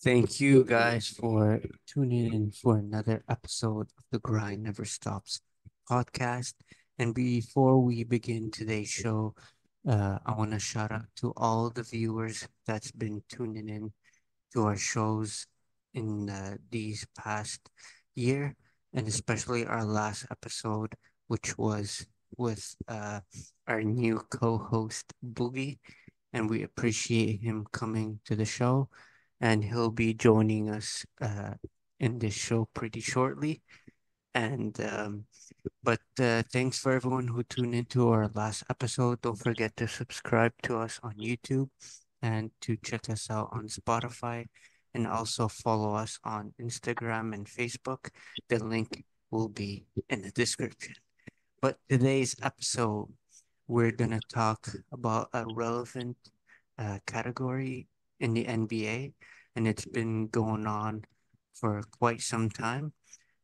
Thank you guys for tuning in for another episode of the Grind Never Stops podcast. And before we begin today's show, I want to shout out to all the viewers that's been tuning in to our shows in these past year, and especially our last episode, which was with our new co-host Boogie, and we appreciate him coming to the show, and he'll be joining us in this show pretty shortly. And thanks for everyone who tuned into our last episode. Don't forget to subscribe to us on YouTube and to check us out on Spotify, and also follow us on Instagram and Facebook. The link will be in the description. But today's episode, we're going to talk about a relevant category in the NBA, and it's been going on for quite some time.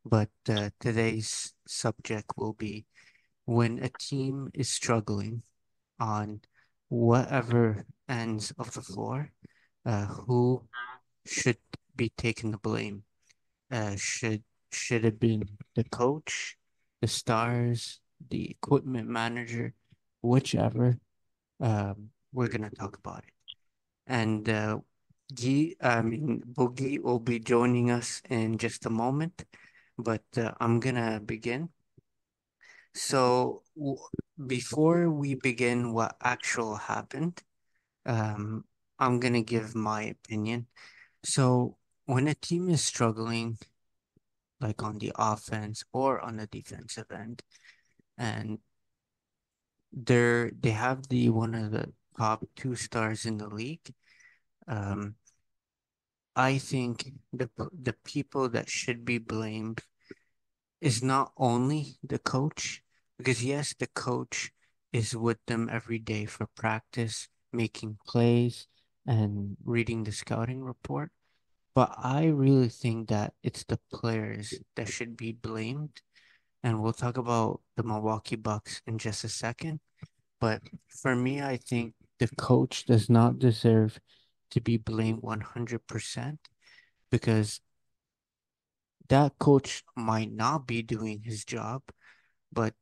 But today's subject will be when a team is struggling on whatever ends of the floor, who should be taking the blame? Uh, should should it be the coach, the stars, the equipment manager, whichever? We're gonna talk about it. And Boogie will be joining us in just a moment, but I'm gonna begin. So before we begin what actual happened, um, I'm gonna give my opinion. So when a team is struggling, like on the offense or on the defensive end, and they have the one of the top two stars in the league, um, I think the people that should be blamed is not only the coach, because yes, the coach is with them every day for practice, making plays and reading the scouting report. But I really think that it's the players that should be blamed. And we'll talk about the Milwaukee Bucks in just a second. But for me, I think the coach does not deserve to be blamed 100% because that coach might not be doing his job. But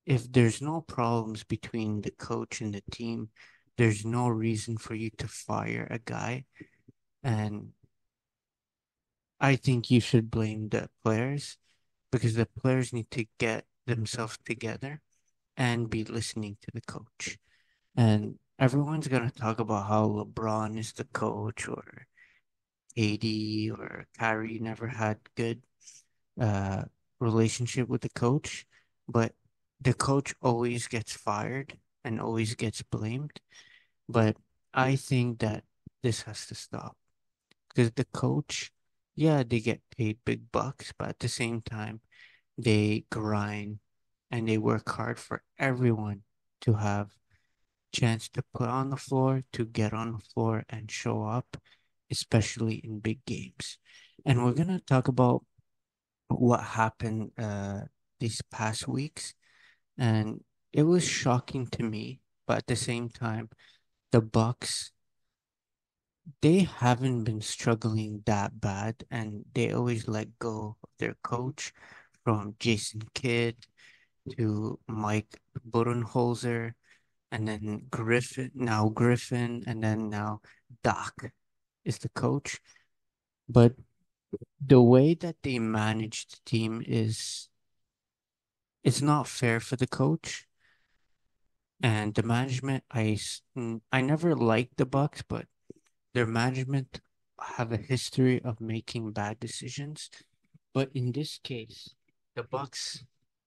if there's no problems between the coach and the team, there's no reason for you to fire a guy. And I think you should blame the players because the players need to get themselves together and be listening to the coach. And everyone's gonna talk about how LeBron is the coach or AD or Kyrie never had good uh relationship with the coach, but the coach always gets fired and always gets blamed. But I think that this has to stop because the coach, yeah, they get paid big bucks, but at the same time, they grind and they work hard for everyone to have chance to put on the floor, to get on the floor and show up, especially in big games. And we're gonna talk about what happened these past weeks, and it was shocking to me, but at the same time, the Bucks, they haven't been struggling that bad, and they always let go of their coach, from Jason Kidd to Mike Budenholzer, and then Griffin, and then now Doc is the coach. But the way that they manage the team is it's not fair for the coach and the management. I never liked the Bucks, but their management have a history of making bad decisions. But in this case, the Bucks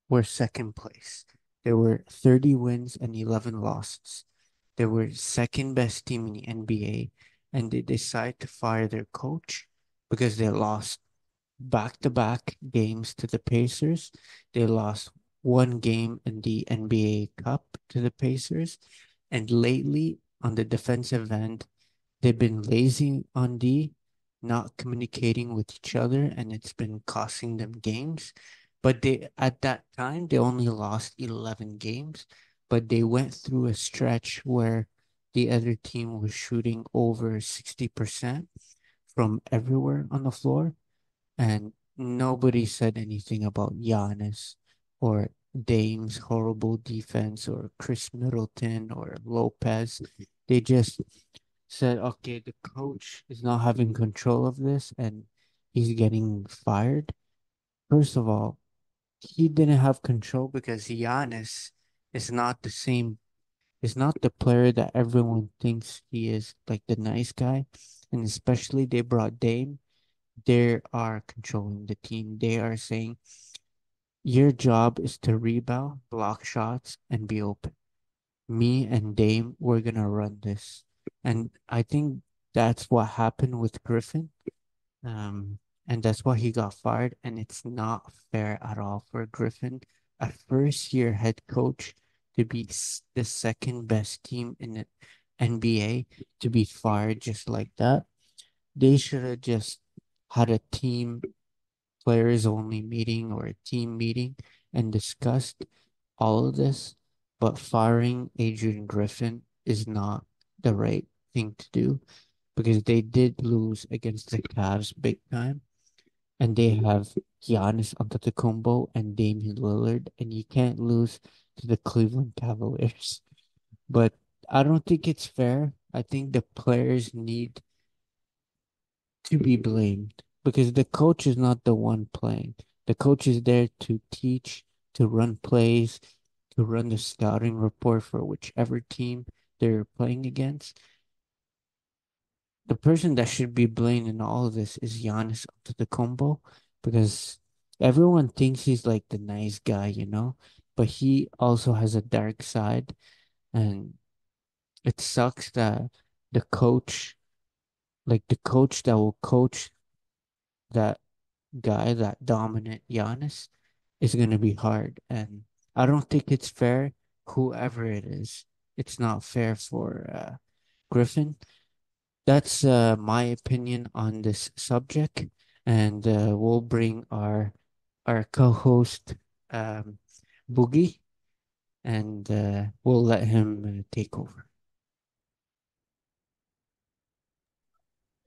were second place. There were 30 wins and 11 losses. They were second best team in the NBA, and they decided to fire their coach because they lost back-to-back games to the Pacers. They lost one game in the NBA Cup to the Pacers. And lately, on the defensive end, they've been lazy on D, not communicating with each other, and it's been costing them games. But they at that time they only lost 11 games, but they went through a stretch where the other team was shooting over 60% from everywhere on the floor, and nobody said anything about Giannis or Dame's horrible defense or Chris Middleton or Lopez. They just said, okay, the coach is not having control of this and he's getting fired. First of all, he didn't have control because Giannis is not the same, is not the player that everyone thinks he is, like the nice guy. And especially they brought Dame. They are controlling the team. They are saying, your job is to rebound, block shots, and be open. Me and Dame, we're gonna run this. And I think that's what happened with Griffin. Um, and that's why he got fired. And it's not fair at all for Griffin, a first year head coach, to be the second best team in the NBA, to be fired just like that. They should have just had a team players only meeting or a team meeting and discussed all of this. But firing Adrian Griffin is not the right thing to do because they did lose against the Cavs big time, and they have Giannis Antetokounmpo and Damian Lillard, and you can't lose to the Cleveland Cavaliers. But I don't think it's fair. I think the players need to be blamed because the coach is not the one playing. The coach is there to teach, to run plays, to run the scouting report for whichever team they're playing against. The person that should be blamed in all of this is Giannis Antetokounmpo because everyone thinks he's like the nice guy, but he also has a dark side, and it sucks that the coach, like the coach that will coach that guy, that dominant Giannis, is gonna be hard. And I don't think it's fair, whoever it is. It's not fair for Griffin. That's my opinion on this subject, and we'll bring our co-host um, Boogie, and we'll let him take over.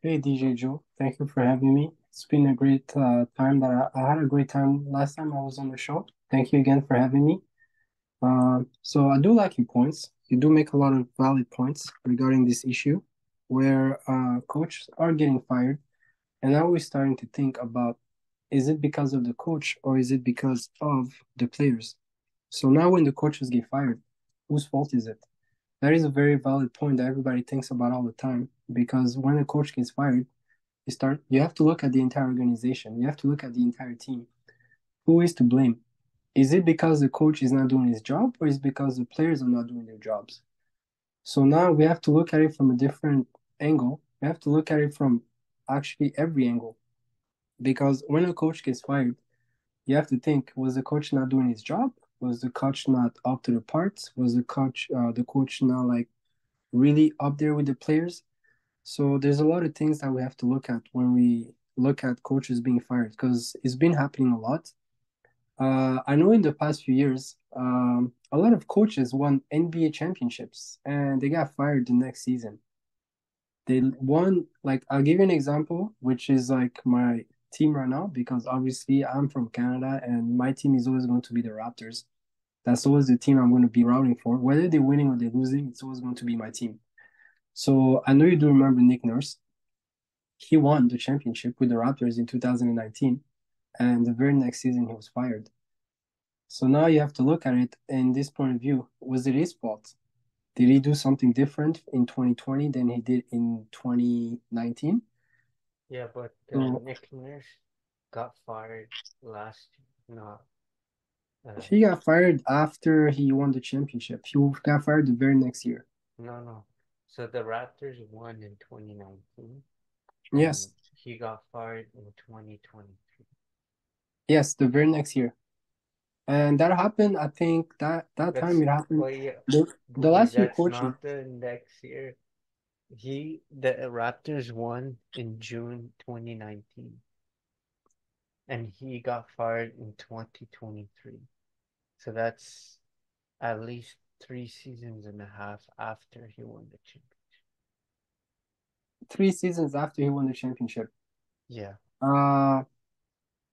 Hey DJ Joe, thank you for having me. It's been a great time I had a great time last time I was on the show. Thank you again for having me. So I do like your points. You do make a lot of valid points regarding this issue where coaches are getting fired, and now we're starting to think about, is it because of the coach or is it because of the players? So now when the coaches get fired, whose fault is it? That is a very valid point that everybody thinks about all the time because when a coach gets fired, you have to look at the entire organization. You have to look at the entire team. Who is to blame? Is it because the coach is not doing his job or is it because the players are not doing their jobs? So now we have to look at it from a different angle. We have to look at it from actually every angle. Because when a coach gets fired, you have to think, was the coach not doing his job? Was the coach not up to the parts? Was the coach not like really up there with the players? So there's a lot of things that we have to look at when we look at coaches being fired because it's been happening a lot. I know in the past few years, a lot of coaches won NBA championships and they got fired the next season. They won, like, I'll give you an example, which is like my team right now, because obviously I'm from Canada and my team is always going to be the Raptors. That's always the team I'm going to be rooting for. Whether they're winning or they're losing, it's always going to be my team. So I know you do remember Nick Nurse. He won the championship with the Raptors in 2019, and the very next season he was fired. So now you have to look at it in this point of view. Was it his fault? Did he do something different in 2020 than he did in 2019? Yeah, but So Nick Nurse got fired last year. No, he got fired after he won the championship. He got fired the very next year. no. So the Raptors won in 2019, and Yes, he got fired in 2023. yes, the very next year. And that happened, I think that That's time it happened. well, yeah, The Boogie. last few That's coaches, not the next year. The Raptors won in June 2019, and he got fired in 2023. So that's at least 3 seasons and a half after he won the championship. 3 seasons after he won the championship. Yeah. Uh,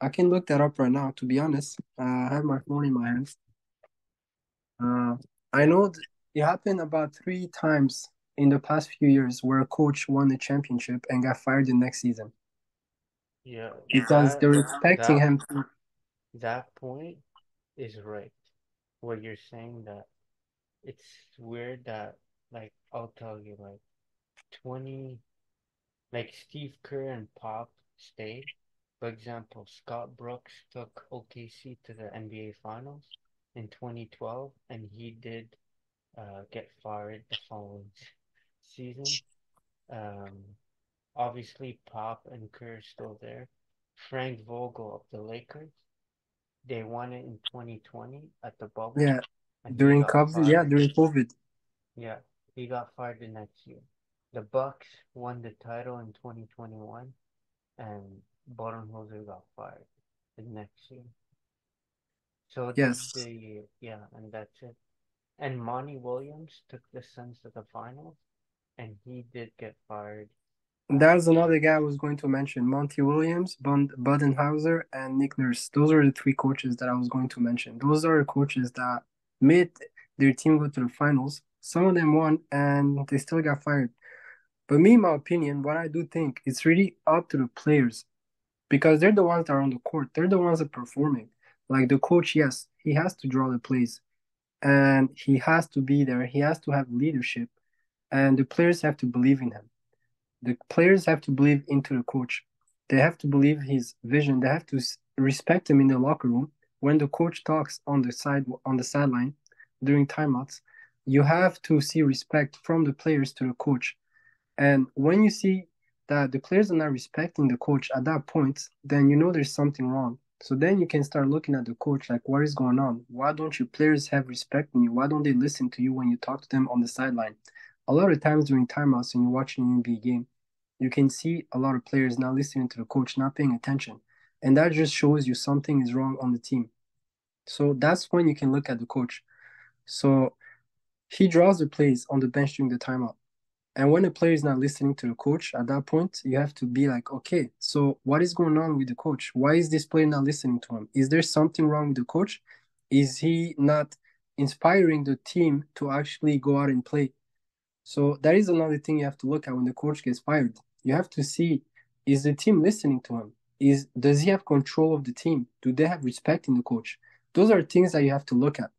I can look that up right now, to be honest. I have my phone in my hands. Uh, I know it happened about 3 times in the past few years where a coach won the championship and got fired the next season Yeah, because they're expecting that him to. that point is right. What you're saying that it's weird that like I'll tell you like 20 like Steve Kerr and Pop stayed. For example, Scott Brooks took OKC to the NBA Finals in 2012, and he did get fired the following season. Um, Obviously, Pop and Kerr still there. Frank Vogel of the Lakers, they won it in 2020 at the bubble, Yeah, and he during got COVID. Yeah, fired. during COVID. Yeah, he got fired the next year. The Bucks won the title in 2021, and Budenholzer got fired the next year. So did Yes. the yeah, and that's it. And Monty Williams took the Suns to the finals, and he did get fired That's after. another guy I was going to mention. Monty Williams, Budenhauser, and Nick Nurse. Those are the three coaches that I was going to mention. Those are the coaches that made their team go to the finals. Some of them won and they still got fired. But me, in my opinion, what I do think it's really up to the players because they're the ones that are on the court. They're the ones that are performing. Like the coach, yes, he has to draw the plays and he has to be there. He has to have leadership, and the players have to believe in him. The players have to believe into the coach. They have to believe his vision. They have to respect him in the locker room. When the coach talks on the sideline during timeouts, you have to see respect from the players to the coach. And when you see that the players are not respecting the coach at that point, then you know there's something wrong. So then you can start looking at the coach like, what is going on? Why don't you players have respect in you? Why don't they listen to you when you talk to them on the sideline? A lot of times during timeouts when you're watching an NBA game, you can see a lot of players not listening to the coach, not paying attention. And that just shows you something is wrong on the team. So that's when you can look at the coach. So he draws the plays on the bench during the timeout. And when a player is not listening to the coach at that point, you have to be like, okay, so what is going on with the coach? Why is this player not listening to him? Is there something wrong with the coach? Is he not inspiring the team to actually go out and play? So that is another thing you have to look at when the coach gets fired. You have to see, is the team listening to him? Does he have control of the team? Do they have respect in the coach? Those are things that you have to look at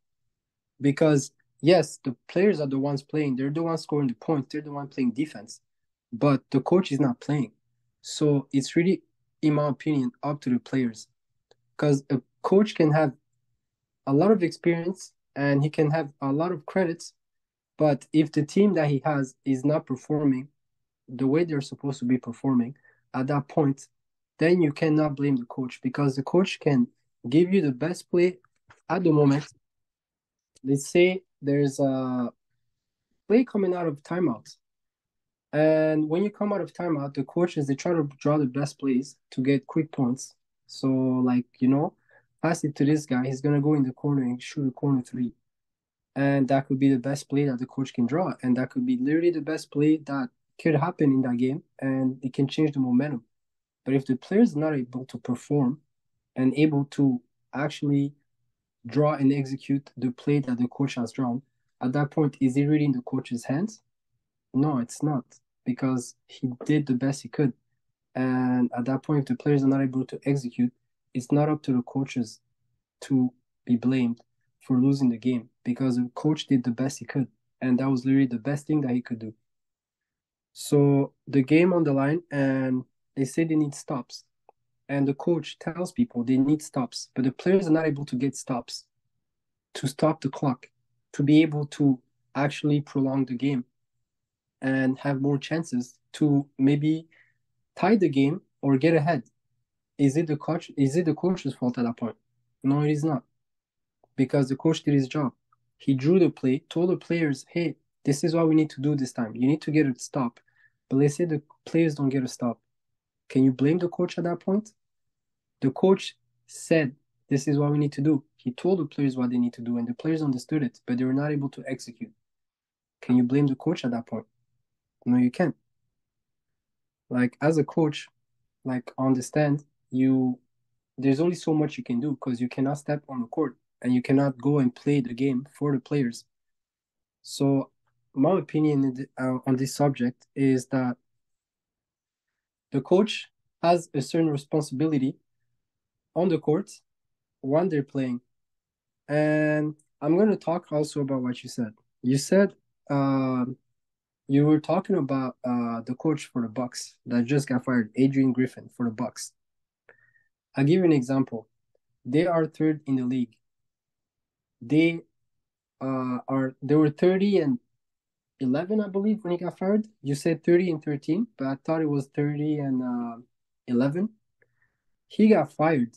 because yes, the players are the ones playing. They're the ones scoring the points. They're the one playing defense, but the coach is not playing. So it's really, in my opinion, up to the players because a coach can have a lot of experience and he can have a lot of credits, but if the team that he has is not performing the way they're supposed to be performing at that point, then you cannot blame the coach because the coach can give you the best play at the moment. Let's say there's a play coming out of timeout. And when you come out of timeout, the coaches they try to draw the best plays to get quick points. So like, pass it to this guy, he's gonna go in the corner and shoot a corner three. And that could be the best play that the coach can draw. And that could be literally the best play that could happen in that game and it can change the momentum. But if the player is not able to perform and able to actually draw and execute the play that the coach has drawn, at that point, is it really in the coach's hands? No, it's not, because he did the best he could. And at that point, if the players are not able to execute, it's not up to the coaches to be blamed for losing the game because the coach did the best he could. And that was literally the best thing that he could do. So the game on the line, and they say they need stops. And the coach tells people they need stops, but the players are not able to get stops to stop the clock, to be able to actually prolong the game and have more chances to maybe tie the game or get ahead. Is it the coach? Is it the coach's fault at that point? No, it is not, because the coach did his job. He drew the play, told the players, "Hey, this is what we need to do this time. You need to get a stop." But let's say the players don't get a stop. Can you blame the coach at that point? The coach said, "This is what we need to do." He told the players what they need to do, and the players understood it, but they were not able to execute. Can you blame the coach at that point? No, you can't. Like as a coach, like understand you there's only so much you can do because you cannot step on the court and you cannot go and play the game for the players. So my opinion on this subject is that the coach has a certain responsibility on the court when they're playing. And I'm going to talk also about what you said. You said you were talking about the coach for the Bucks that just got fired, Adrian Griffin for the Bucks. I'll give you an example. They are third in the league. They they were 30 and 11, I believe, when he got fired. You said 30 and 13, but I thought it was 30 and 11. He got fired,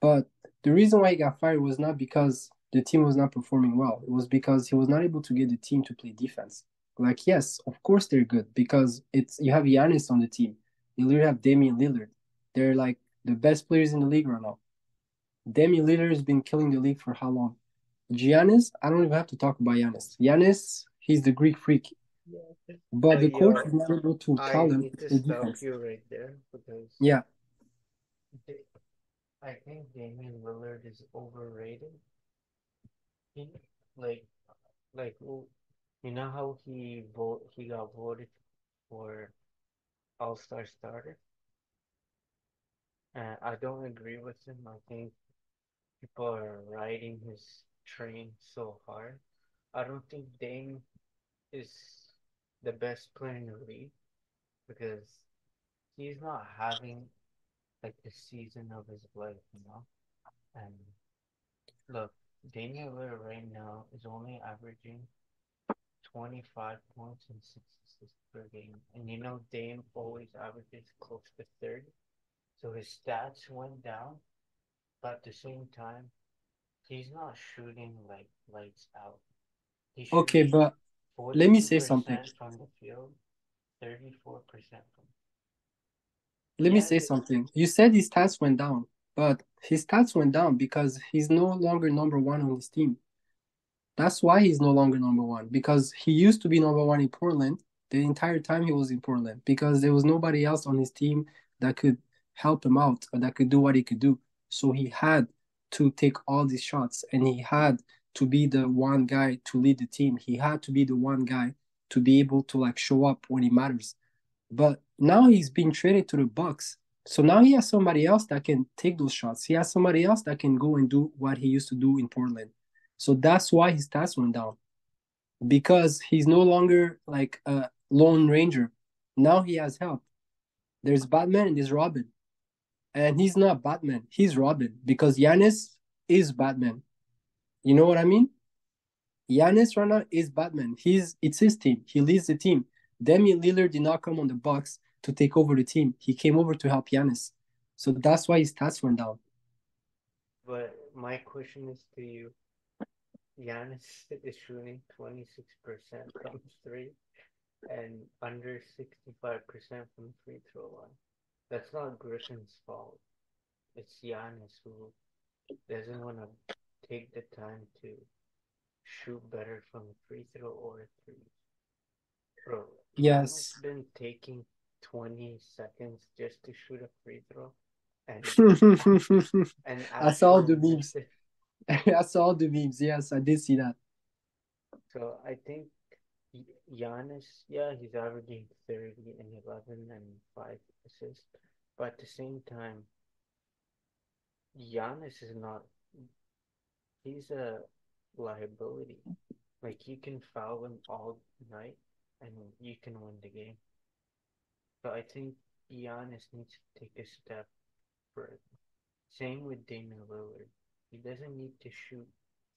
but the reason why he got fired was not because the team was not performing well. It was because he was not able to get the team to play defense. Like, yes, of course they're good because it's you have Giannis on the team. You literally have Damian Lillard. They're like the best players in the league right now. Damian Lillard has been killing the league for how long? Giannis, I don't even have to talk about Giannis. Giannis, he's the Greek freak, but But the coach yo, is not able to tell I them need to to play stop defense. you right there because Yeah. Da- I think Damian Lillard is overrated. He like you know how he got voted for All-Star starter? I don't agree with him. I think people are riding his train so hard. I don't think Dame is the best player in the league because he's not having like the season of his life, you know? And look, Damian Lillard right now is only averaging 25 points and 6 assists per game. And you know Dame always averages close to 30. So his stats went down, but at the same time, he's not shooting like lights out. He Okay, shoots but let me say something. 42% from the field, 34% from. Let me Yeah, say something. You said his stats went down, but his stats went down because he's no longer number one on his team. That's why he's no longer number one because he used to be number one in Portland the entire time he was in Portland because there was nobody else on his team that could help him out or that could do what he could do. So he had to take all these shots and he had to be the one guy to lead the team. He had to be the one guy to be able to like show up when it matters. But now he's been traded to the Bucks. So now he has somebody else that can take those shots. He has somebody else that can go and do what he used to do in Portland. So that's why his stats went down because he's no longer like a lone ranger. Now he has help. There's Batman and there's Robin. And he's not Batman, he's Robin because Giannis is Batman. You know what I mean? Giannis right now is Batman. It's his team. He leads the team. Damian Lillard did not come on the Bucks to take over the team. He came over to help Giannis. So that's why his stats went down. but my question is to you. Giannis is shooting 26% from three and under 65% from free throw line. That's not Griffin's fault. It's Giannis who doesn't want to take the time to shoot better from free throw or three. Bro, Giannis Yes. been taking 20 seconds just to shoot a free throw and I saw actually the missed memes. it. I saw the memes. Yes, I did see that. So I think Giannis, yeah, he's averaging 30 and 11 and 5 assists. But at the same time, Giannis is not, he's a liability. Like, you can foul him all night and you can win the game. So I think Giannis needs to take a step further. Same with Damian Lillard. He doesn't need to shoot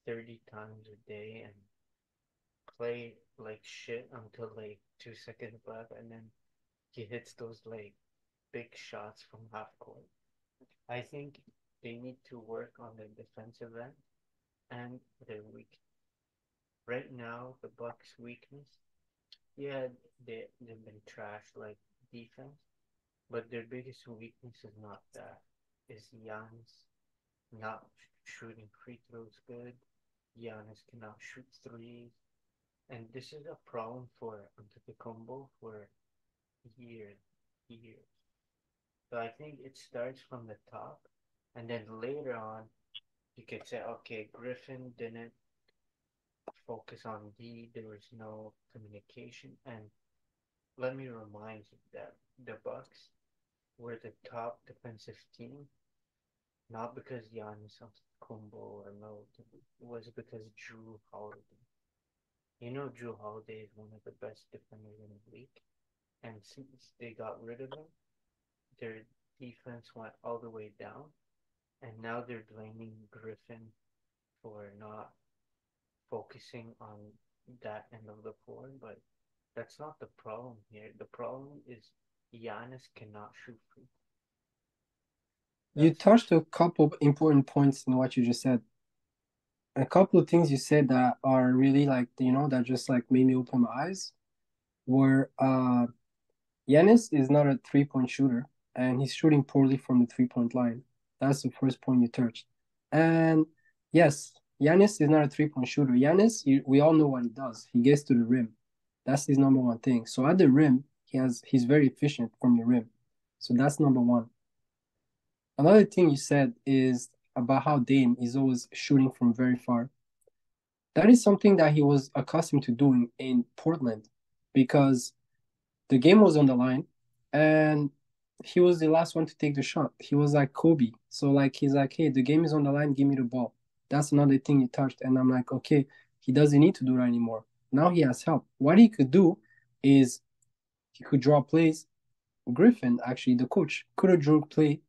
30 times a day and play like shit until like 2 seconds left and then he hits those like big shots from half court. I think they need to work on their defensive end and their weak. Right now, the Bucks' weakness, yeah, they've been trash like defense, but their biggest weakness is not that. Is Giannis not shooting free throws good? Giannis cannot shoot threes, and this is a problem for Antetokounmpo for years, years. So I think it starts from the top, and then later on, you could say, okay, Griffin didn't focus on D, there was no communication, and let me remind you that the Bucks were the top defensive team, not because Giannis Antetokounmpo or Middleton, it was because Drew Holiday. You know Drew Holiday is one of the best defenders in the league, and since they got rid of him, their defense went all the way down, and now they're blaming Griffin for not focusing on that end of the floor, but that's not the problem here. The problem is Giannis cannot shoot free. You That's touched a couple of important points in what you just said. A couple of things you said that are really like, that just like made me open my eyes were Giannis is not a 3-point shooter and he's shooting poorly from the 3-point line. That's the first point you touched. And yes, Giannis is not a 3-point shooter. Giannis, we all know what he does. He gets to the rim. That's his number one thing. So at the rim, he's very efficient from the rim. So that's number one. Another thing you said is about how Dame is always shooting from very far. That is something that he was accustomed to doing in Portland because the game was on the line and he was the last one to take the shot. He was like Kobe. So like he's like, hey, the game is on the line, give me the ball. That's another thing you touched. And I'm like, okay, he doesn't need to do that anymore. Now he has help. What he could do is he could draw plays. Griffin, actually, the coach, could have drew a play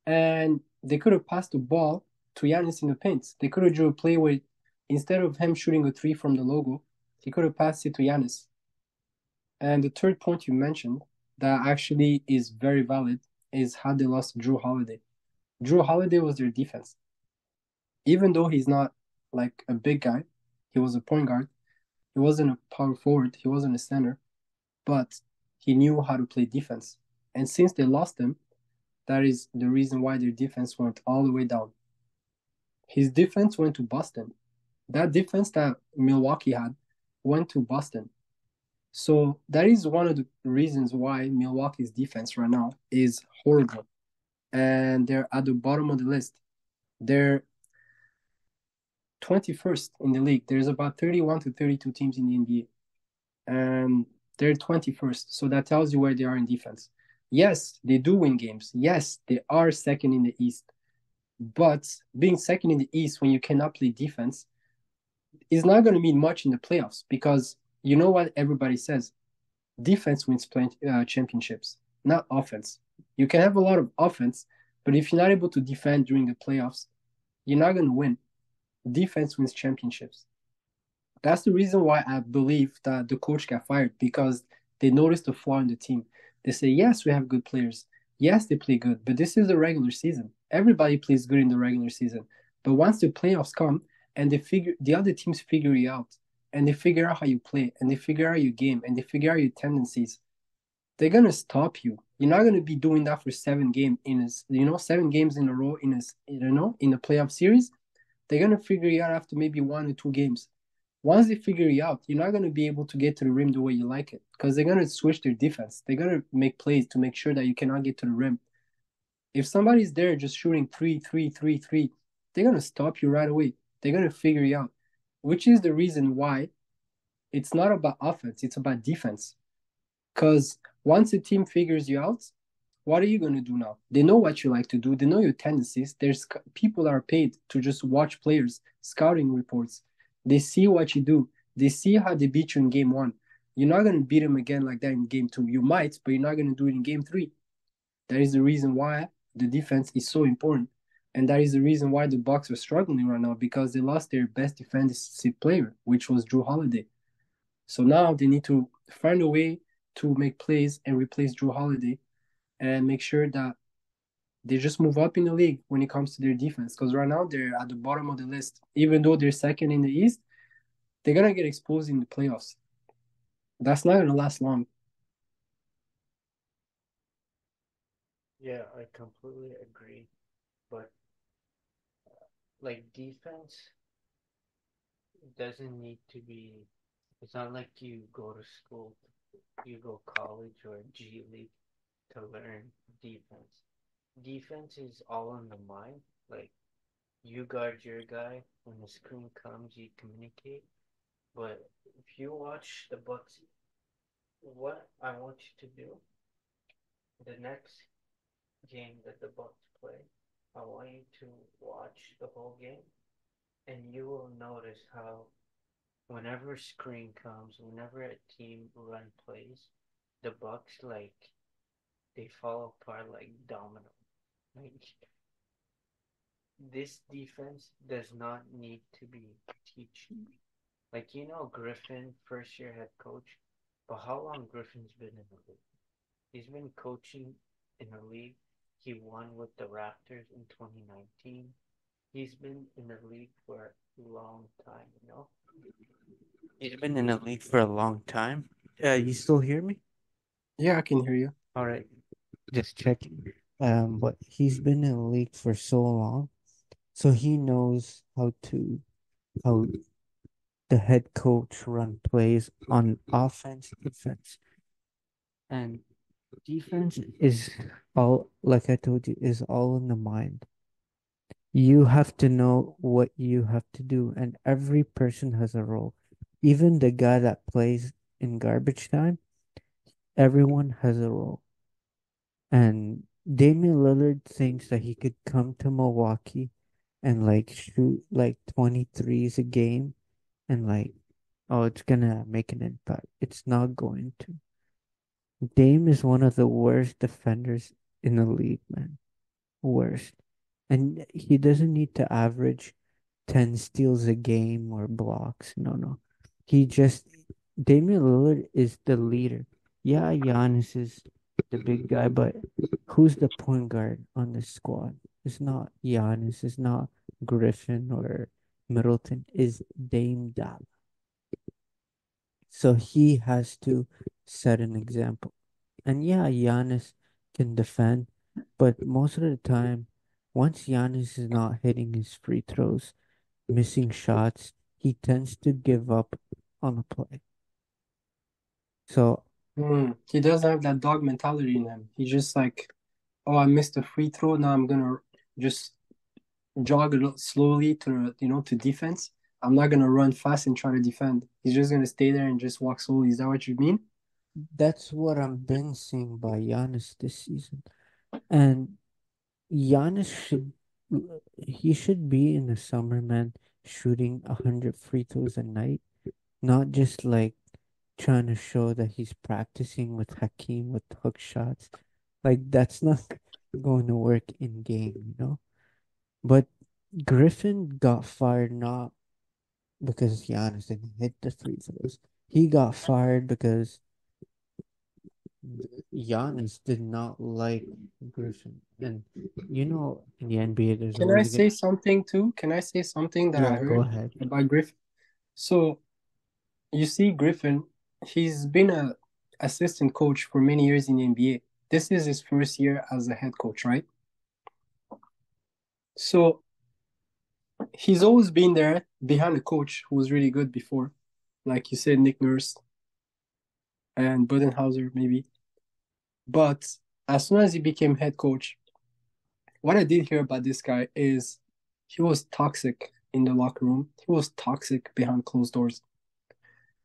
and they could have passed the ball to Giannis in the paint. They could have drew a play where instead of him shooting a three from the logo, he could have passed it to Giannis. And the third point you mentioned that actually is very valid is how they lost Drew Holiday. Drew Holiday was their defense. Even though he's not like a big guy, he was a point guard. He wasn't a power forward. He wasn't a center, but he knew how to play defense. And since they lost him, that is the reason why their defense went all the way down. His defense went to Boston. That defense that Milwaukee had went to Boston. So that is one of the reasons why Milwaukee's defense right now is horrible. And they're at the bottom of the list. They're 21st in the league. There's about 31 to 32 teams in the NBA. And they're 21st. So that tells you where they are in defense. Yes, they do win games. Yes, they are second in the East. But being second in the East when you cannot play defense is not going to mean much in the playoffs because you know what everybody says defense wins championships, not offense. You can have a lot of offense, but if you're not able to defend during the playoffs, you're not going to win. Defense wins championships. That's the reason why I believe that the coach got fired because they noticed a flaw in the team. They say, yes, we have good players. Yes, they play good, but this is the regular season. Everybody plays good in the regular season. But once the playoffs come and the other teams figure you out and they figure out how you play and they figure out your game and they figure out your tendencies, they're gonna stop you. You're not gonna be doing that for 7 games in a row in a playoff series. They're gonna figure you out after maybe 1 or 2 games. Once they figure you out, you're not gonna be able to get to the rim the way you like it because they're gonna switch their defense. They're gonna make plays to make sure that you cannot get to the rim. If somebody's there just shooting three, three, three, three, they're gonna stop you right away. They're gonna figure you out, which is the reason why it's not about offense; it's about defense. Because once a team figures you out, what are you going to do now? They know what you like to do. They know your tendencies. There's people that are paid to just watch players, scouting reports. They see what you do. They see how they beat you in game one. You're not going to beat them again like that in game two. You might, but you're not going to do it in game three. That is the reason why the defense is so important. And that is the reason why the Bucks are struggling right now because they lost their best defensive player, which was Drew Holiday. So now they need to find a way to make plays and replace Drew Holiday and make sure that they just move up in the league when it comes to their defense. Because right now they're at the bottom of the list. Even though they're second in the East, they're gonna get exposed in the playoffs. That's not gonna last long. Yeah, I completely agree. But like defense doesn't need to be. It's not like you go to school you go college or G League to learn defense. Defense is all in the mind. Like you guard your guy when the screen comes, you communicate. But if you watch the Bucks, what I want you to do the next game that the Bucks play, I want you to watch the whole game, and you will notice how whenever screen comes, whenever a team run plays, the Bucks they fall apart like domino. Like this defense does not need to be teach. Like Griffin, first year head coach, but how long Griffin's been in the league? He's been coaching in the league. He won with the Raptors in 2019. He's been in the league for a long time. He's been in the league for a long time. You still hear me? Yeah, I can hear you. All right, just checking. But he's been in the league for so long, so he knows how the head coach run plays on offense, defense, and defense is all like I told you is all in the mind. You have to know what you have to do, and every person has a role. Even the guy that plays in garbage time, everyone has a role. And Damian Lillard thinks that he could come to Milwaukee and shoot like 23s a game and oh, it's gonna make an impact. It's not going to. Dame is one of the worst defenders in the league, man. Worst. And he doesn't need to average 10 steals a game or blocks. No, no. He just, Damian Lillard is the leader. Yeah, Giannis is the big guy, but who's the point guard on the squad? It's not Giannis, it's not Griffin or Middleton, it's Dame Dab. So he has to set an example. And yeah, Giannis can defend, but most of the time, once Giannis is not hitting his free throws, missing shots, he tends to give up on a play. So He doesn't have that dog mentality in him. He's just like, oh, I missed a free throw. Now I'm gonna just jog a little slowly to defense. I'm not gonna run fast and try to defend. He's just gonna stay there and just walk slowly. Is that what you mean? that's what I've been seeing by Giannis this season. And Giannis he should be in the summer, man, shooting 100 free throws a night, not just trying to show that he's practicing with Hakeem with hook shots. Like that's not going to work in game. But Griffin got fired not because Giannis didn't hit the free throws. He got fired because Giannis did not like Griffin. And in the NBA, there's Can I always a good. say something too? Can I say something that I Yeah, go heard ahead. about Griffin? So you see, Griffin, he's been a assistant coach for many years in the NBA. This is his first year as a head coach, right? So he's always been there behind a coach who was really good before, like you said, Nick Nurse and Budenhauser, maybe. But as soon as he became head coach, what I did hear about this guy is he was toxic in the locker room. He was toxic behind closed doors.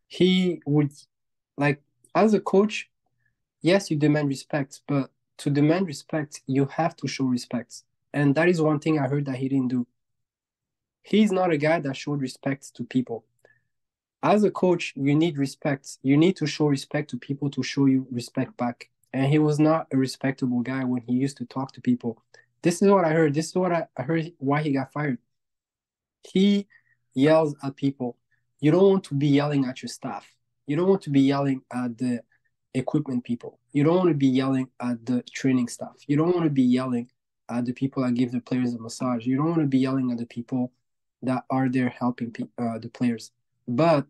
He would, like, as a coach, yes, you demand respect, but to demand respect, you have to show respect. And that is one thing I heard that he didn't do. He's not a guy that showed respect to people. As a coach, you need respect. You need to show respect to people to show you respect back. And he was not a respectable guy when he used to talk to people. This is what I heard. This is what I heard why he got fired. He yells at people. You don't want to be yelling at your staff. You don't want to be yelling at the equipment people. You don't want to be yelling at the training staff. You don't want to be yelling at the people that give the players a massage. You don't want to be yelling at the people that are there helping the players. But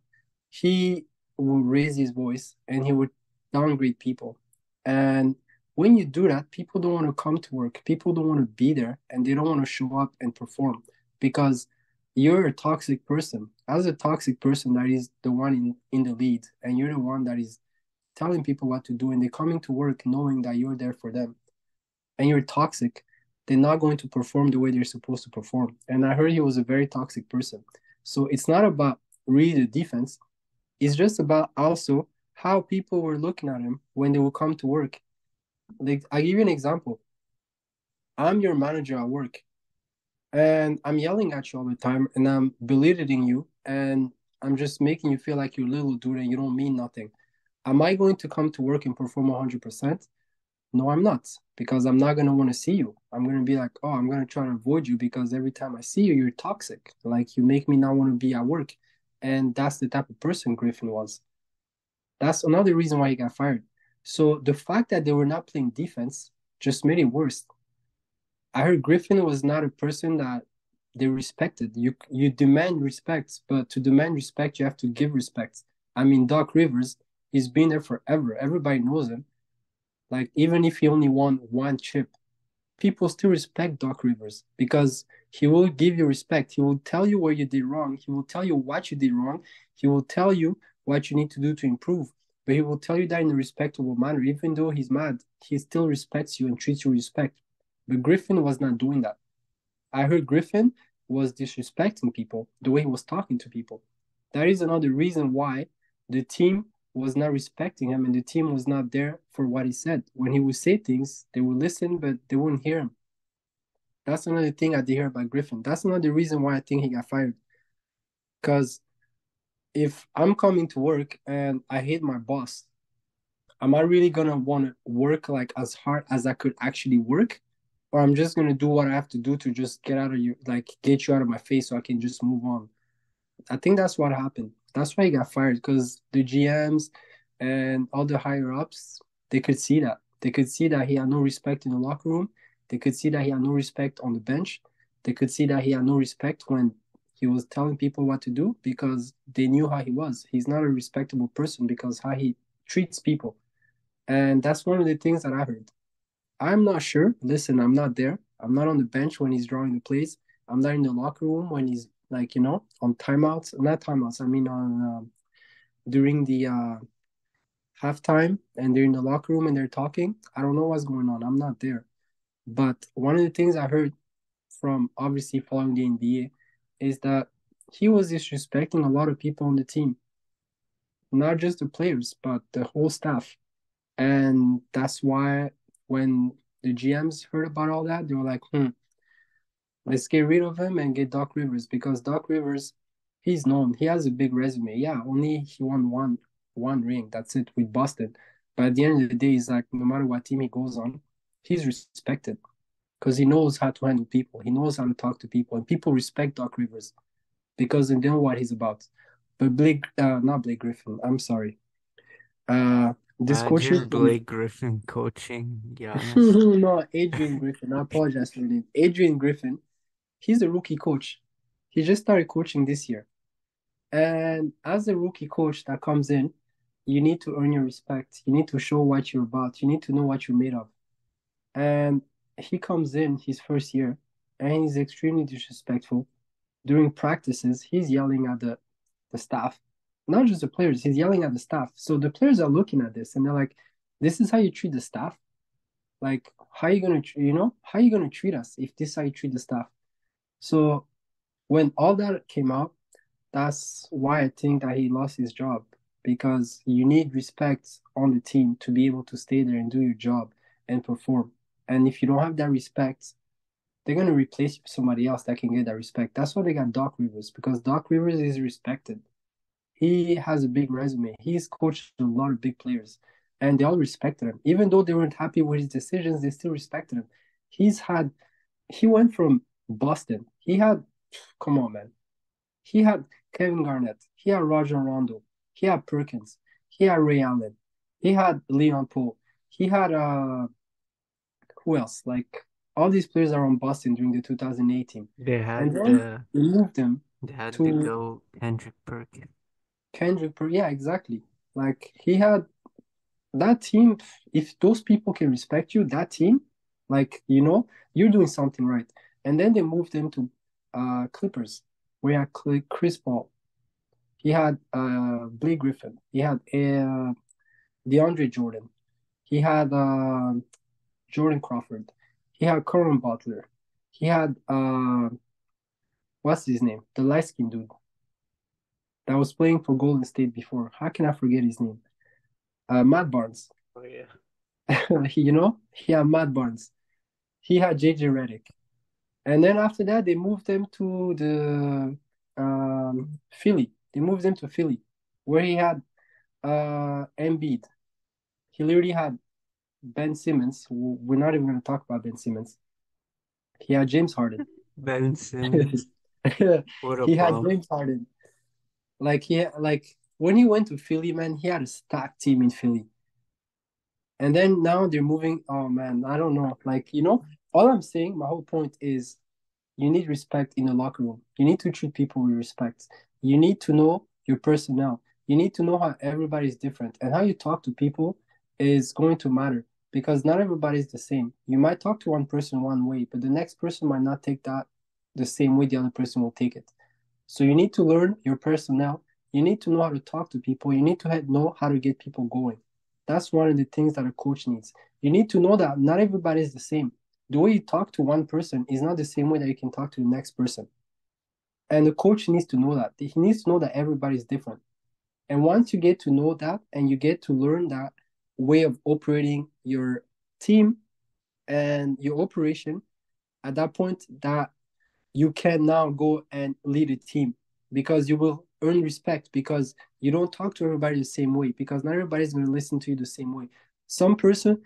he would raise his voice and he would downgrade people. And when you do that, people don't want to come to work. People don't want to be there and they don't want to show up and perform because you're a toxic person. As a toxic person, that is the one in the lead, and you're the one that is telling people what to do, and they're coming to work knowing that you're there for them, and you're toxic, they're not going to perform the way they're supposed to perform. And I heard he was a very toxic person. So it's not about really the defense. It's just about also how people were looking at him when they would come to work. Like I give you an example. I'm your manager at work, and I'm yelling at you all the time, and I'm belittling you, and I'm just making you feel like you're a little dude and you don't mean nothing. Am I going to come to work and perform 100%? No, I'm not, because I'm not going to want to see you. I'm going to be like, oh, I'm going to try to avoid you because every time I see you, you're toxic. Like you make me not want to be at work. And that's the type of person Griffin was. That's another reason why he got fired. So the fact that they were not playing defense just made it worse. I heard Griffin was not a person that they respected. You demand respect, but to demand respect, you have to give respect. I mean, Doc Rivers, he's been there forever. Everybody knows him. Like even if he only won one chip, people still respect Doc Rivers because he will give you respect. He will tell you where you did wrong. He will tell you what you did wrong. He will tell you what you need to do to improve. But he will tell you that in a respectable manner. Even though he's mad, he still respects you and treats you with respect. But Griffin was not doing that. I heard Griffin was disrespecting people the way he was talking to people. That is another reason why the team was not respecting him and the team was not there for what he said. When he would say things, they would listen, but they wouldn't hear him. That's another thing I did hear about Griffin. That's another reason why I think he got fired. Because if I'm coming to work and I hate my boss, am I really gonna want to work like as hard as I could actually work? Or I'm just gonna do what I have to do to just get out of you, like get you out of my face so I can just move on. I think that's what happened. That's why he got fired because the GMs and all the higher ups, they could see that. They could see that he had no respect in the locker room. They could see that he had no respect on the bench. They could see that he had no respect when he was telling people what to do because they knew how he was. He's not a respectable person because how he treats people. And that's one of the things that I heard. I'm not sure. Listen, I'm not there. I'm not on the bench when he's drawing the plays. I'm not in the locker room when he's like, on timeouts. Not timeouts. I mean, on during the halftime and they're in the locker room and they're talking. I don't know what's going on. I'm not there. But one of the things I heard from obviously following the NBA is that he was disrespecting a lot of people on the team, not just the players, but the whole staff. And that's why when the GMs heard about all that, they were like, let's get rid of him and get Doc Rivers because Doc Rivers, he's known. He has a big resume. Yeah, only he won one ring. That's it with Boston. But at the end of the day, he's like no matter what team he goes on, he's respected because he knows how to handle people. He knows how to talk to people, and people respect Doc Rivers because they know what he's about. But not Blake Griffin. I'm sorry. This coaching Imagine from Blake Griffin coaching Giannis. no Adrian Griffin. I apologize for the name. Adrian Griffin. He's a rookie coach. He just started coaching this year. And as a rookie coach that comes in, you need to earn your respect. You need to show what you're about. You need to know what you're made of. And he comes in his first year and he's extremely disrespectful. During practices, he's yelling at the staff, not just the players, he's yelling at the staff. So the players are looking at this and they're like, this is how you treat the staff? Like, how are you going to, how are you going to treat us if this is how you treat the staff? So when all that came out, that's why I think that he lost his job because you need respect on the team to be able to stay there and do your job and perform. And if you don't have that respect, they're going to replace you with somebody else that can get that respect. That's why they got Doc Rivers because Doc Rivers is respected. He has a big resume. He's coached a lot of big players and they all respected him. Even though they weren't happy with his decisions, they still respected him. He went from Boston. Come on, man. He had Kevin Garnett. He had Rajon Rondo. He had Perkins. He had Ray Allen. He had Leon Poole. He had who else? Like all these players are on Boston during the 2018, They and had then uh they moved them they had to to go Kendrick Perkins. Kendrick. Yeah, exactly. Like he had that team. If those people can respect you, that team, like you're doing something right. And then they moved them to Clippers, where you had Chris Paul. He had Blake Griffin. He had DeAndre Jordan. He had Jordan Crawford. He had Coron Butler. He had what's his name? The light skinned dude that was playing for Golden State before. How can I forget his name? Matt Barnes. Oh yeah. He had Matt Barnes. He had JJ Redick. And then after that, they moved him to the Philly. They moved him to Philly, where he had Embiid. He literally had Ben Simmons. We're not even going to talk about Ben Simmons. He had James Harden. Ben Simmons, what a He had bum. James Harden. Like when he went to Philly, man, he had a stacked team in Philly. And then now they're moving. Oh man, I don't know. All I'm saying, my whole point is you need respect in the locker room. You need to treat people with respect. You need to know your personnel. You need to know how everybody's different and how you talk to people is going to matter because not everybody's the same. You might talk to one person one way, but the next person might not take that the same way the other person will take it. So you need to learn your personnel. You need to know how to talk to people. You need to know how to get people going. That's one of the things that a coach needs. You need to know that not everybody is the same. The way you talk to one person is not the same way that you can talk to the next person. And the coach needs to know that. He needs to know that everybody is different. And once you get to know that and you get to learn that way of operating your team and your operation, at that point that you can now go and lead a team because you will earn respect because you don't talk to everybody the same way because not everybody's going to listen to you the same way. Some person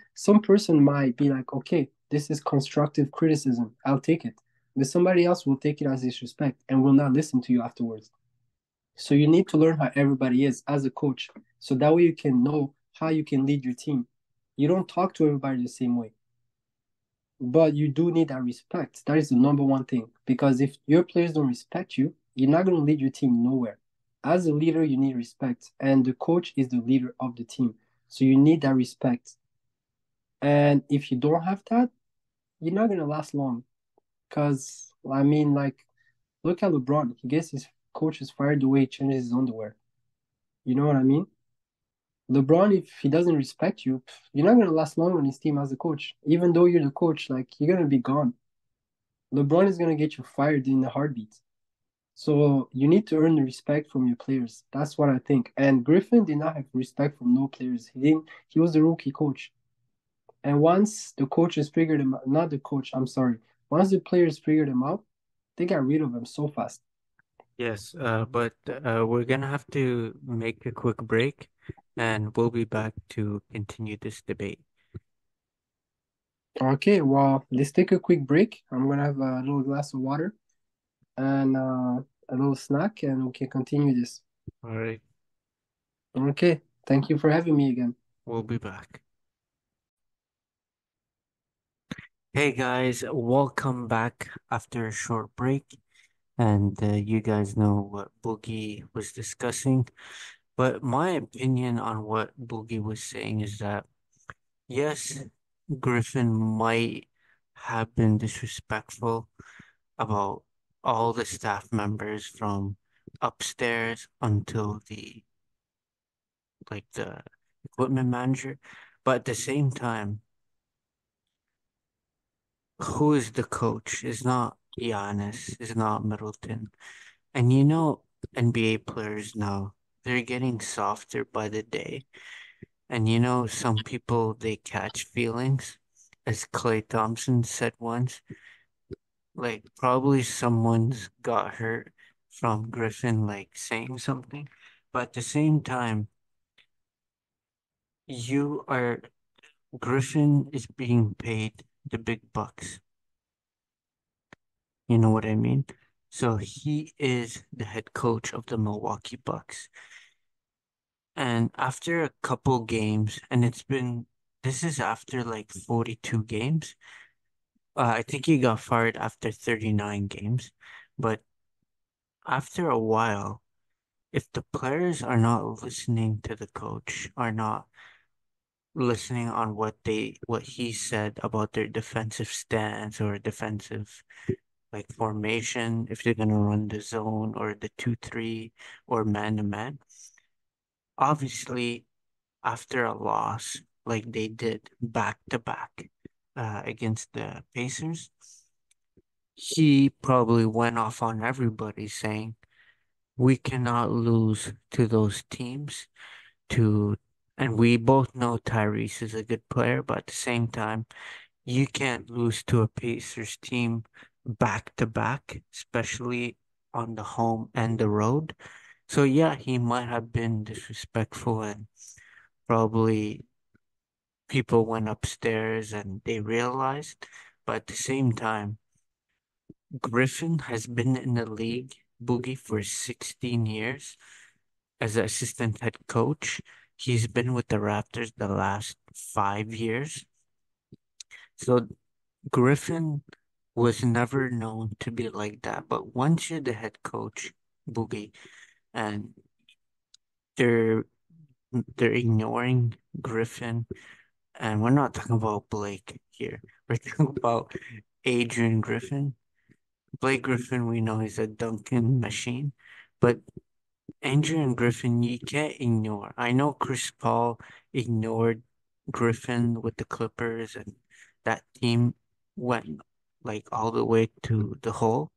might be like, okay, this is constructive criticism. I'll take it. But somebody else will take it as disrespect and will not listen to you afterwards. So you need to learn how everybody is as a coach. So that way you can know how you can lead your team. You don't talk to everybody the same way. But you do need that respect. That is the number one thing. Because if your players don't respect you, you're not going to lead your team nowhere. As a leader, you need respect. And the coach is the leader of the team. So you need that respect. And if you don't have that, you're not going to last long. Because, I mean, like, look at LeBron. He gets his coaches fired the way he changes his underwear. You know what I mean? LeBron, if he doesn't respect you, you're not going to last long on his team as a coach. Even though you're the coach, like, you're going to be gone. LeBron is going to get you fired in a heartbeat. So you need to earn the respect from your players. That's what I think. And Griffin did not have respect from no players. He didn't. He was the rookie coach. And once the coaches figured him out, not the coach, I'm sorry. Once the players figured him out, they got rid of him so fast. Yes, but we're gonna have to make a quick break and we'll be back to continue this debate. Okay, well, let's take a quick break. I'm gonna have a little glass of water and a little snack, and we can continue this. All right, Okay, thank you for having me again. we'll be back. Hey guys, welcome back after a short break. And you guys know what Boogie was discussing. But my opinion on what Boogie was saying is that, yes, Griffin might have been disrespectful about all the staff members from upstairs until the equipment manager. But at the same time, who is the coach? Is not Giannis, is not Middleton. And NBA players now, they're getting softer by the day. And some people they catch feelings, as Clay Thompson said once, like probably someone's got hurt from Griffin like saying something. But at the same time, you are Griffin is being paid the big bucks. You know what I mean? So he is the head coach of the Milwaukee Bucks. And after a couple games, and this is after like 42 games. I think he got fired after 39 games. But after a while, if the players are not listening to the coach, are not listening on what he said about their defensive stance or defensive like formation, if they're gonna run the zone or the 2-3 or man to man, obviously after a loss like they did back to back against the Pacers, he probably went off on everybody saying, we cannot lose to those teams to and we both know Tyrese is a good player, but at the same time, you can't lose to a Pacers team back to back, especially on the home and the road. So yeah, he might have been disrespectful and probably people went upstairs and they realized, but at the same time, Griffin has been in the league, Boogie, for 16 years as an assistant head coach. He's been with the Raptors the last 5 years. So Griffin was never known to be like that. But once you're the head coach, Boogie, and they're they're ignoring Griffin, and we're not talking about Blake here. We're talking about Adrian Griffin. Blake Griffin, we know he's a dunking machine, but Andrew and Griffin, you can't ignore. I know Chris Paul ignored Griffin with the Clippers, and that team went like all the way to the hole.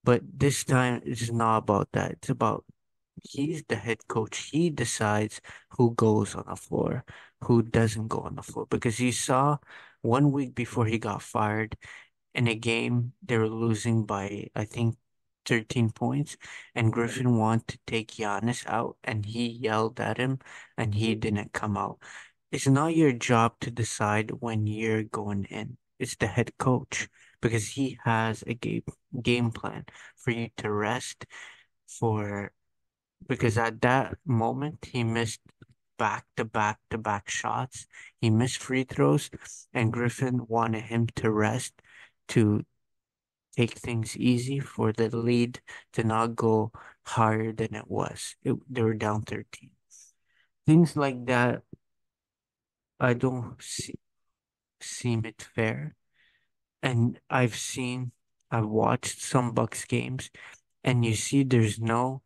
But this time, it's not about that. It's about he's the head coach. He decides who goes on the floor, who doesn't go on the floor. Because you saw 1 week before he got fired, in a game they were losing by I think 13 points and Griffin wanted to take Giannis out and he yelled at him and he didn't come out. It's not your job to decide when you're going in. It's the head coach because he has a game plan for you to rest for because at that moment he missed back to back to back shots. He missed free throws, and Griffin wanted him to rest to take things easy for the lead to not go higher than it was. They were down 13. Things like that, I don't seem it fair. And I've watched some Bucks games, and you see there's no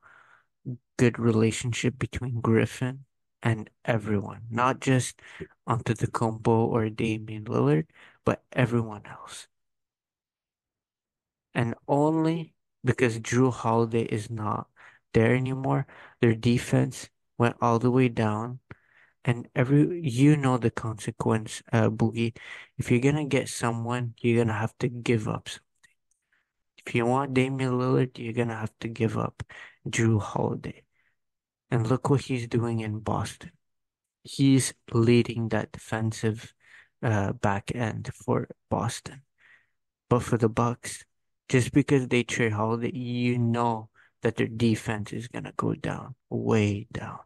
good relationship between Griffin and everyone, not just Antetokounmpo or Damian Lillard, but everyone else. And only because Drew Holiday is not there anymore, their defense went all the way down. And you know the consequence, Boogie. If you're gonna get someone, you're gonna have to give up. If you want Damian Lillard, you're gonna have to give up Drew Holiday. And look what he's doing in Boston. He's leading that defensive back end for Boston. But for the Bucks, just because they trade Holiday, you know that their defense is gonna go down, way down.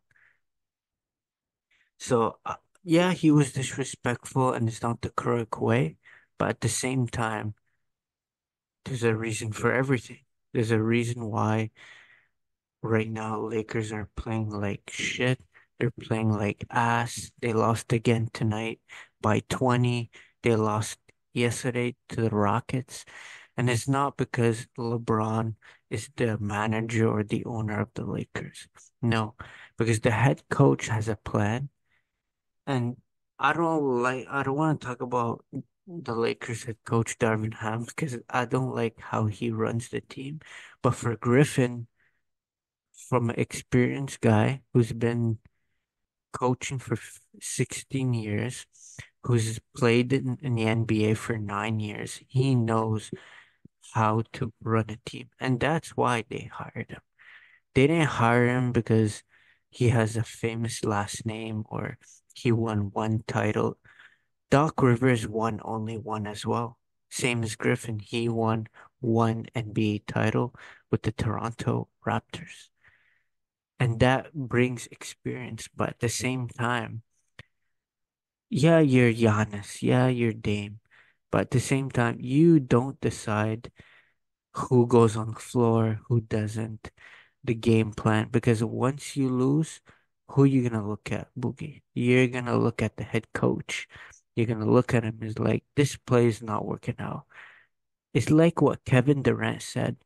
So yeah, he was disrespectful and it's not the correct way, but at the same time, there's a reason for everything. There's a reason why right now Lakers are playing like shit. They're playing like ass. They lost again tonight by 20. They lost yesterday to the Rockets. And it's not because LeBron is the manager or the owner of the Lakers. No, because the head coach has a plan. And I don't want to talk about the Lakers head coach Darvin Ham because I don't like how he runs the team. But for Griffin, from an experienced guy who's been coaching for 16 years, who's played in the NBA for 9 years, he knows how to run a team. And that's why they hired him. They didn't hire him because he has a famous last name or he won one title. Doc Rivers won only one as well. Same as Griffin, he won one NBA title with the Toronto Raptors. And that brings experience, but at the same time, yeah, you're Giannis, yeah, you're Dame, but at the same time, you don't decide who goes on the floor, who doesn't, the game plan. Because once you lose, who you gonna look at, Boogie? You're gonna look at the head coach. You're gonna look at him as like, this play is not working out. It's like what Kevin Durant said.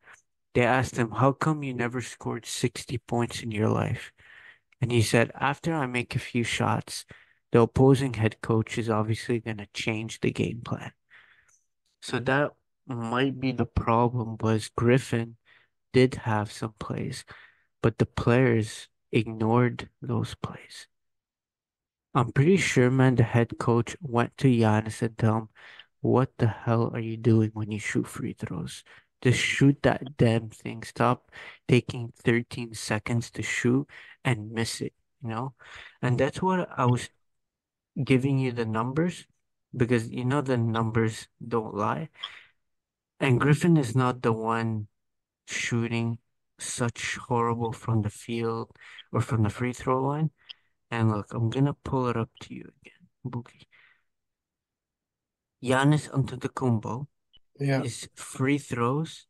They asked him, how come you never scored 60 points in your life? And he said, after I make a few shots, the opposing head coach is obviously going to change the game plan. So that might be the problem was Griffin did have some plays, but the players ignored those plays. I'm pretty sure, man, the head coach went to Giannis and told him, what the hell are you doing when you shoot free throws? Just shoot that damn thing. Stop taking 13 seconds to shoot and miss it, you know? And that's what I was giving you the numbers because you know the numbers don't lie. And Griffin is not the one shooting such horrible from the field or from the free throw line. And look, I'm gonna pull it up to you again, Boogie. Giannis Antetokounmpo, Yeah. his free throws,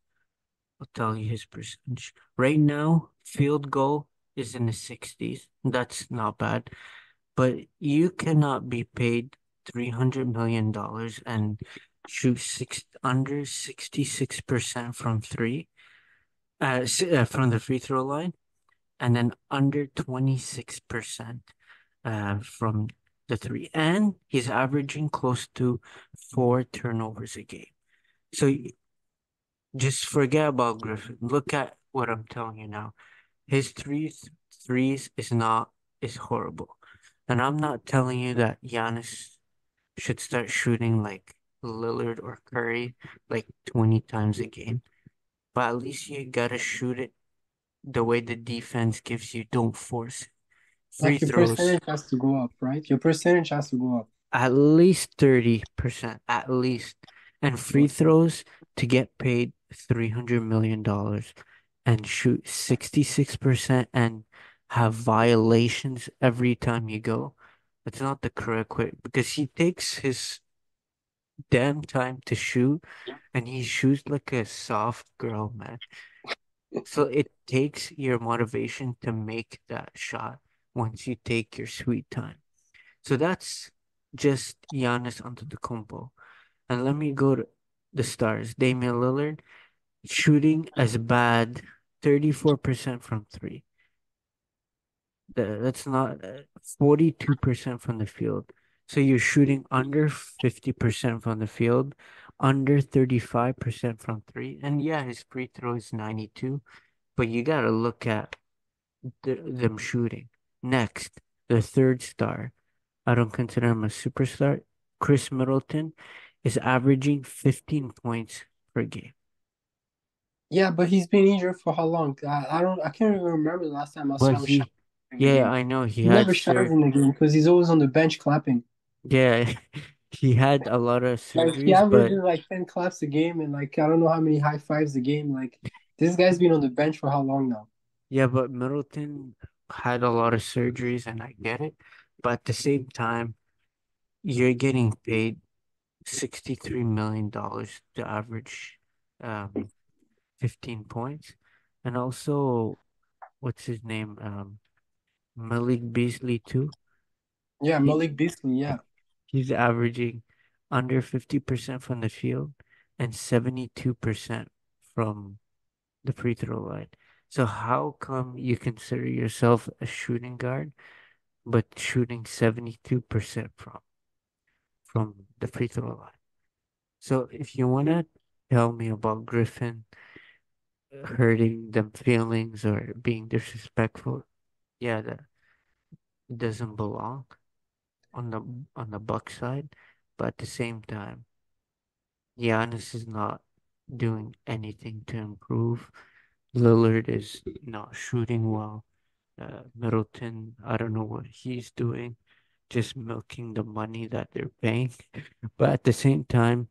I'll tell you his percentage. Right now, field goal is in the 60s. That's not bad. But you cannot be paid $300 million and shoot under 66% from three, from the free throw line, and then under 26% from the three. And he's averaging close to four turnovers a game. So just forget about Griffin. Look at what I'm telling you now. His threes is horrible. And I'm not telling you that Giannis should start shooting like Lillard or Curry like 20 times a game. But at least you gotta shoot it the way the defense gives you. Don't force it. Free Like your throws, percentage has to go up, right? Your percentage has to go up. at least 30%, at least. And free But throws to get paid $300 million and shoot 66% and have violations every time you go. That's not the correct way because he takes his damn time to shoot and he shoots like a soft girl, man. So it takes your motivation to make that shot once you take your sweet time. So that's just Giannis Antetokounmpo. And let me go to the stars. Damian Lillard shooting as bad, 34% from three. That's not 42% from the field. So you're shooting under 50% from the field, under 35% from three. And yeah, his free throw is 92, but you got to look at them shooting. Next, the third star. I don't consider him a superstar. Chris Middleton is averaging 15 points per game. yeah, but he's been injured for how long? I can't even remember the last time I saw Was him shine he? in the Yeah, game. I know he He had never shines in the game because he's always on the bench clapping. yeah, he had a lot of Like he surgeries, but averages like 10 claps a game and like I don't know how many high fives a game. Like this guy's been on the bench for how long now? yeah, but Middleton had a lot of surgeries and I get it. But at the same time, you're getting paid $63 million to average um 15 points. And also, what's his name? Malik Beasley too. Yeah, He Malik Beasley, yeah. he's averaging under 50% from the field and 72% from the free throw line. So how come you consider yourself a shooting guard, but shooting 72% from the free throw line? So if you wanna tell me about Griffin hurting them feelings or being disrespectful, yeah, that doesn't belong on the Buck side. But at the same time, Giannis is not doing anything to improve. Lillard is not shooting well. Middleton, I don't know what he's doing, just milking the money that they're paying. But at the same time,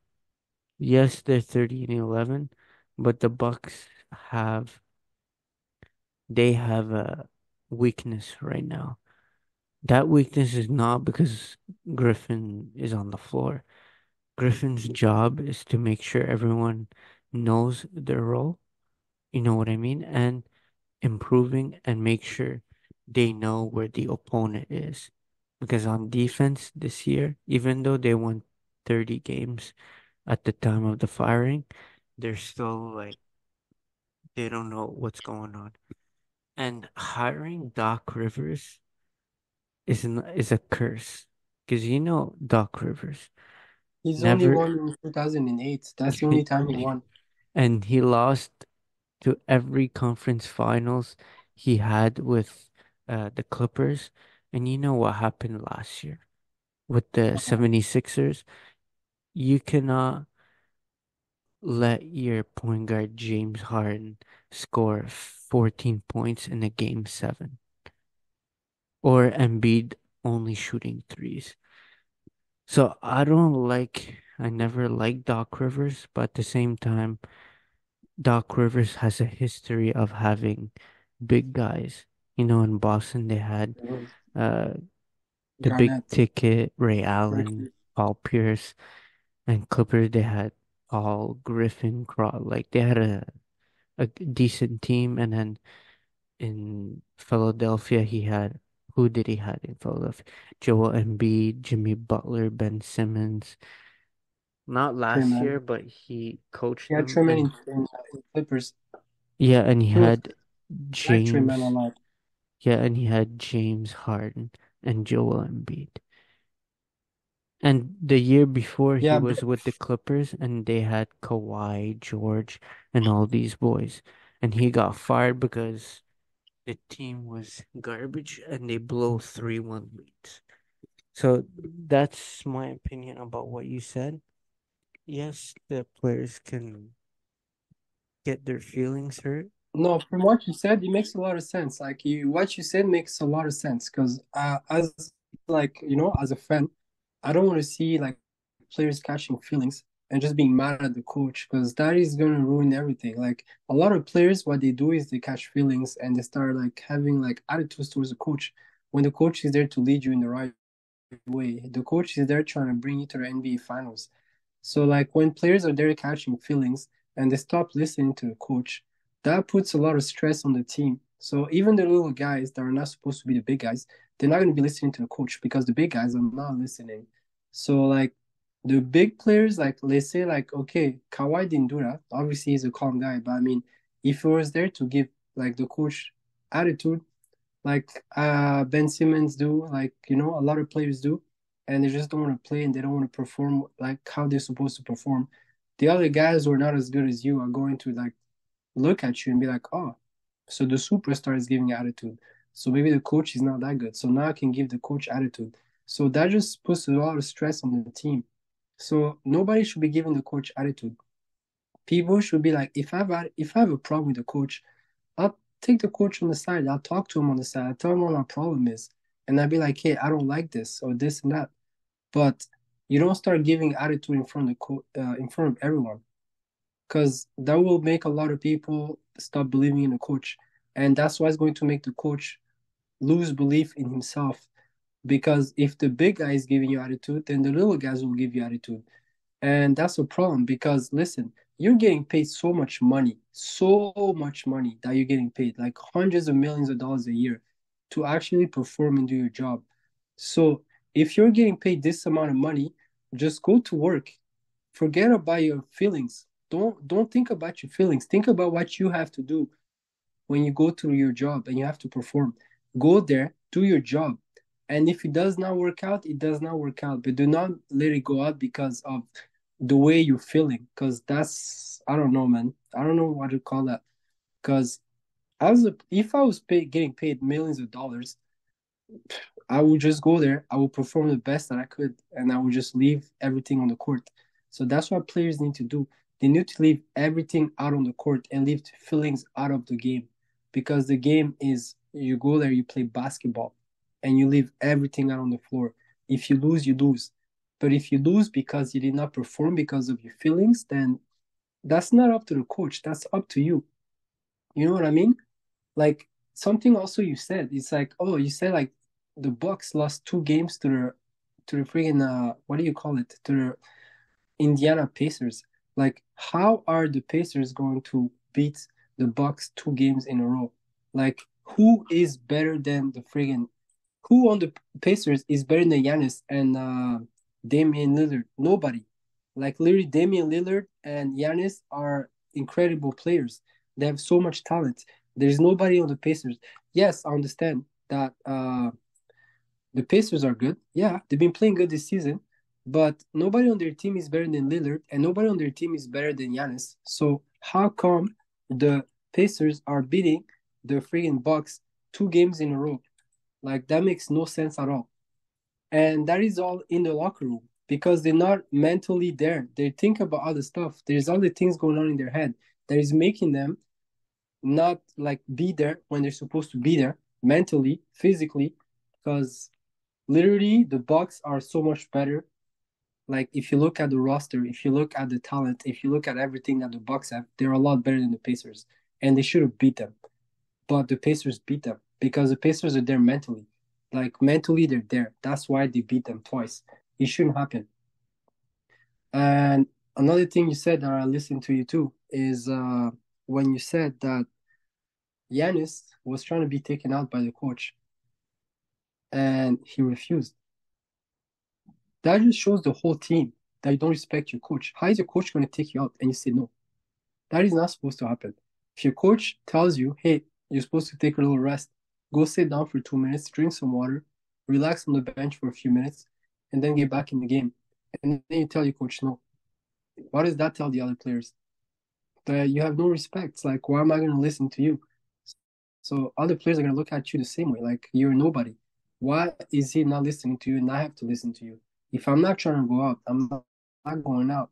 yes, they're 30 and 11, but the Bucks have they have a weakness right now. That weakness is not because Griffin is on the floor. Griffin's job is to make sure everyone knows their role. You know what I mean? And improving and make sure they know where the opponent is. Because on defense this year, even though they won 30 games at the time of the firing, they're still like, they don't know what's going on. And hiring Doc Rivers is a curse because you know Doc Rivers He's only never won in 2008. That's the only time he won. and he lost to every conference finals he had with the Clippers. And you know what happened last year with the Uh, 76ers? You cannot let your point guard James Harden score 14 points in a game seven or Embiid only shooting threes. So I never liked Doc Rivers, but at the same time, Doc Rivers has a history of having big guys. You know, in Boston, they had uh, the big Garnett, ticket, Ray Allen, Berkeley, Paul Pierce, and Clippers, they had Paul Griffin, like they had a decent team. And then in Philadelphia, who did he had in Philadelphia? Joel Embiid, Jimmy Butler, Ben Simmons. Not last Trayman. year, but he coached He had them, Trayman and in Clippers. yeah, and he He was had I like Trayman a James, lot. yeah, and he had James Harden and Joel Embiid. And the year before, he Yeah, was with the Clippers, and they had Kawhi, George, and all these boys. And he got fired because the team was garbage, and they blow 3-1 leads. So that's my opinion about what you said. Yes, the players can get their feelings hurt. no, from what you said, it makes a lot of sense. Like what you said makes a lot of sense because as like as a fan, I don't want to see like players catching feelings and just being mad at the coach because that is gonna ruin everything. Like a lot of players, what they do is they catch feelings and they start like having like attitudes towards the coach when the coach is there to lead you in the right way. The coach is there trying to bring you to the NBA finals. So like when players are there catching feelings and they stop listening to the coach, that puts a lot of stress on the team. So even the little guys that are not supposed to be the big guys, they're not going to be listening to the coach because the big guys are not listening. So like the big players, like let's say like okay, Kawhi didn't do that. Obviously he's a calm guy, but I mean if he was there to give like the coach attitude, like Ben Simmons do, like a lot of players do, and they just don't want to play and they don't want to perform like how they're supposed to perform. The other guys who are not as good as you are going to like look at you and be like, oh, so the superstar is giving attitude. So maybe the coach is not that good. So now I can give the coach attitude. So that just puts a lot of stress on the team. So nobody should be giving the coach attitude. People should be like, if I have a problem with the coach, I'll take the coach on the side. I'll talk to him on the side. I'll tell him what my problem is. And I'll be like, hey, I don't like this or this and that. But you don't start giving attitude in front of in front of everyone because that will make a lot of people stop believing in the coach. And that's why it's going to make the coach lose belief in himself. Because if the big guy is giving you attitude, then the little guys will give you attitude. And that's a problem because listen, you're getting paid so much money that you're getting paid, like hundreds of millions of dollars a year to actually perform and do your job. So if you're getting paid this amount of money, just go to work. Forget about your feelings. Don't think about your feelings. Think about what you have to do when you go to your job and you have to perform. Go there, do your job. And if it does not work out, it does not work out. But do not let it go out because of the way you're feeling. Because that's, I don't know, man. I don't know what to call that. Because if I was getting paid millions of dollars, I would just go there. I would perform the best that I could, and I would just leave everything on the court. So that's what players need to do. They need to leave everything out on the court and leave feelings out of the game, because the game is you go there, you play basketball, and you leave everything out on the floor. If you lose, you lose. But if you lose because you did not perform because of your feelings, then that's not up to the coach. That's up to you. You know what I mean? Like something also you said, it's like, oh, you said like the Bucks lost 2 games to the freaking what do you call it? To the Indiana Pacers. Like, how are the Pacers going to beat the Bucks 2 games in a row? Like, who is better than the friggin' who on the Pacers is better than Giannis and Damian Lillard? Nobody. Like literally, Damian Lillard and Giannis are incredible players. They have so much talent. There's nobody on the Pacers. Yes, I understand that the Pacers are good. Yeah, they've been playing good this season, but nobody on their team is better than Lillard, and nobody on their team is better than Giannis. So how come the Pacers are beating the freaking Bucks 2 games in a row? Like that makes no sense at all. And that is all in the locker room because they're not mentally there. They think about other stuff. There's other things going on in their head that is making them not like be there when they're supposed to be there mentally, physically, because literally the Bucks are so much better. Like if you look at the roster, if you look at the talent, if you look at everything that the Bucks have, they're a lot better than the Pacers, and they should have beat them. But the Pacers beat them because the Pacers are there mentally. Like mentally, they're there. That's why they beat them twice. It shouldn't happen. And another thing you said that I listened to you too is when you said that Yanis was trying to be taken out by the coach and he refused. That just shows the whole team that you don't respect your coach. How is your coach going to take you out and you say no? That is not supposed to happen. If your coach tells you, hey, you're supposed to take a little rest, go sit down for 2 minutes, drink some water, relax on the bench for a few minutes, and then get back in the game. And then you tell your coach no. What does that tell the other players? That you have no respect. It's like, why am I going to listen to you? So other players are going to look at you the same way, like you're nobody. Why is he not listening to you and I have to listen to you? If I'm not trying to go out, I'm not going out.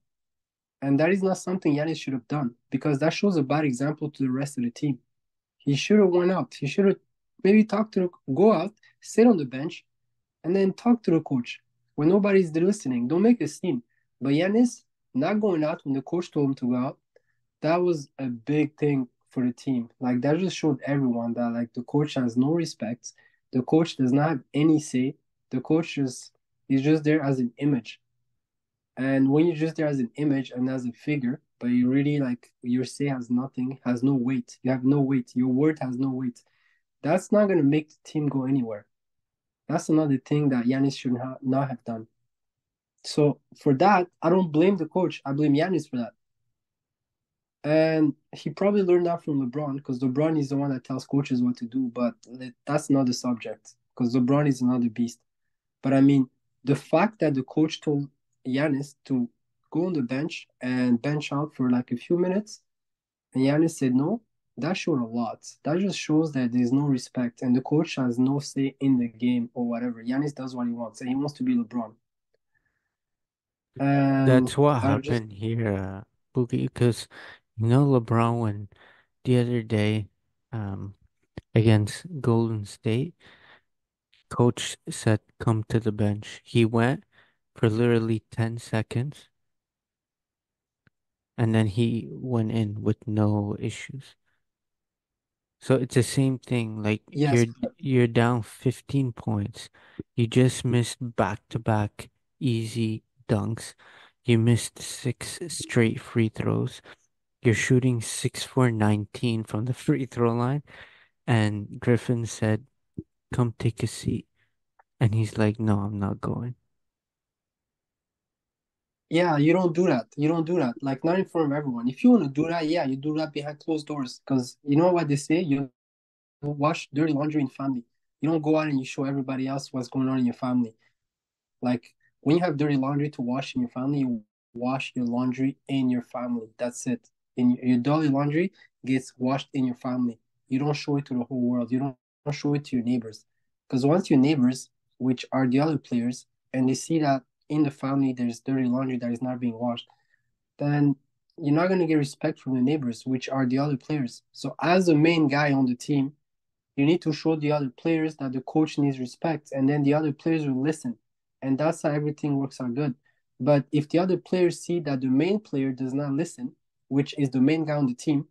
And that is not something Yanis should have done because that shows a bad example to the rest of the team. He should have went out. He should have maybe talked to go out, sit on the bench, and then talk to the coach when nobody's there listening. Don't make a scene. But Yanis not going out when the coach told him to go out, that was a big thing for the team. Like that just showed everyone that like the coach has no respect. The coach does not have any say. The coach just is just there as an image. And when you're just there as an image and as a figure, but you really like your say has nothing, has no weight. You have no weight. Your word has no weight. That's not gonna make the team go anywhere. That's another thing that Yanis should not have done. So for that, I don't blame the coach. I blame Yanis for that. And he probably learned that from LeBron because LeBron is the one that tells coaches what to do. But that's not the subject because LeBron is another beast. But I mean, the fact that the coach told Giannis to go on the bench and bench out for like a few minutes, and Giannis said no, that showed a lot. That just shows that there's no respect and the coach has no say in the game or whatever. Giannis does what he wants and he wants to be LeBron. And That's what I just, happened here, Boogie, because LeBron when the other day, um, against Golden State, coach said come to the bench. He went for literally 10 seconds and then he went in with no issues. So it's the same thing. Like yes, you're down 15 points. You just missed back-to-back easy dunks. You missed six straight free throws. You're shooting 6 for 19 from the free throw line. And Griffin said, come take a seat. And he's like, no, I'm not going. yeah, you don't do that. You don't do that. Like not in front of everyone. If you want to do that, yeah, you do that behind closed doors. Because you know what they say, you wash dirty laundry in family. You don't go out and you show everybody else what's going on in your family. Like when you have dirty laundry to wash in your family, you wash your laundry in your family. That's it. And your dirty laundry gets washed in your family. You don't show it to the whole world. You don't show it to your neighbors. Because once your neighbors, which are the other players, and they see that in the family there's dirty laundry that is not being washed, then you're not going to get respect from the neighbors, which are the other players. So as the main guy on the team, you need to show the other players that the coach needs respect, and then the other players will listen. And that's how everything works out good. But if the other players see that the main player does not listen, which is the main guy on the team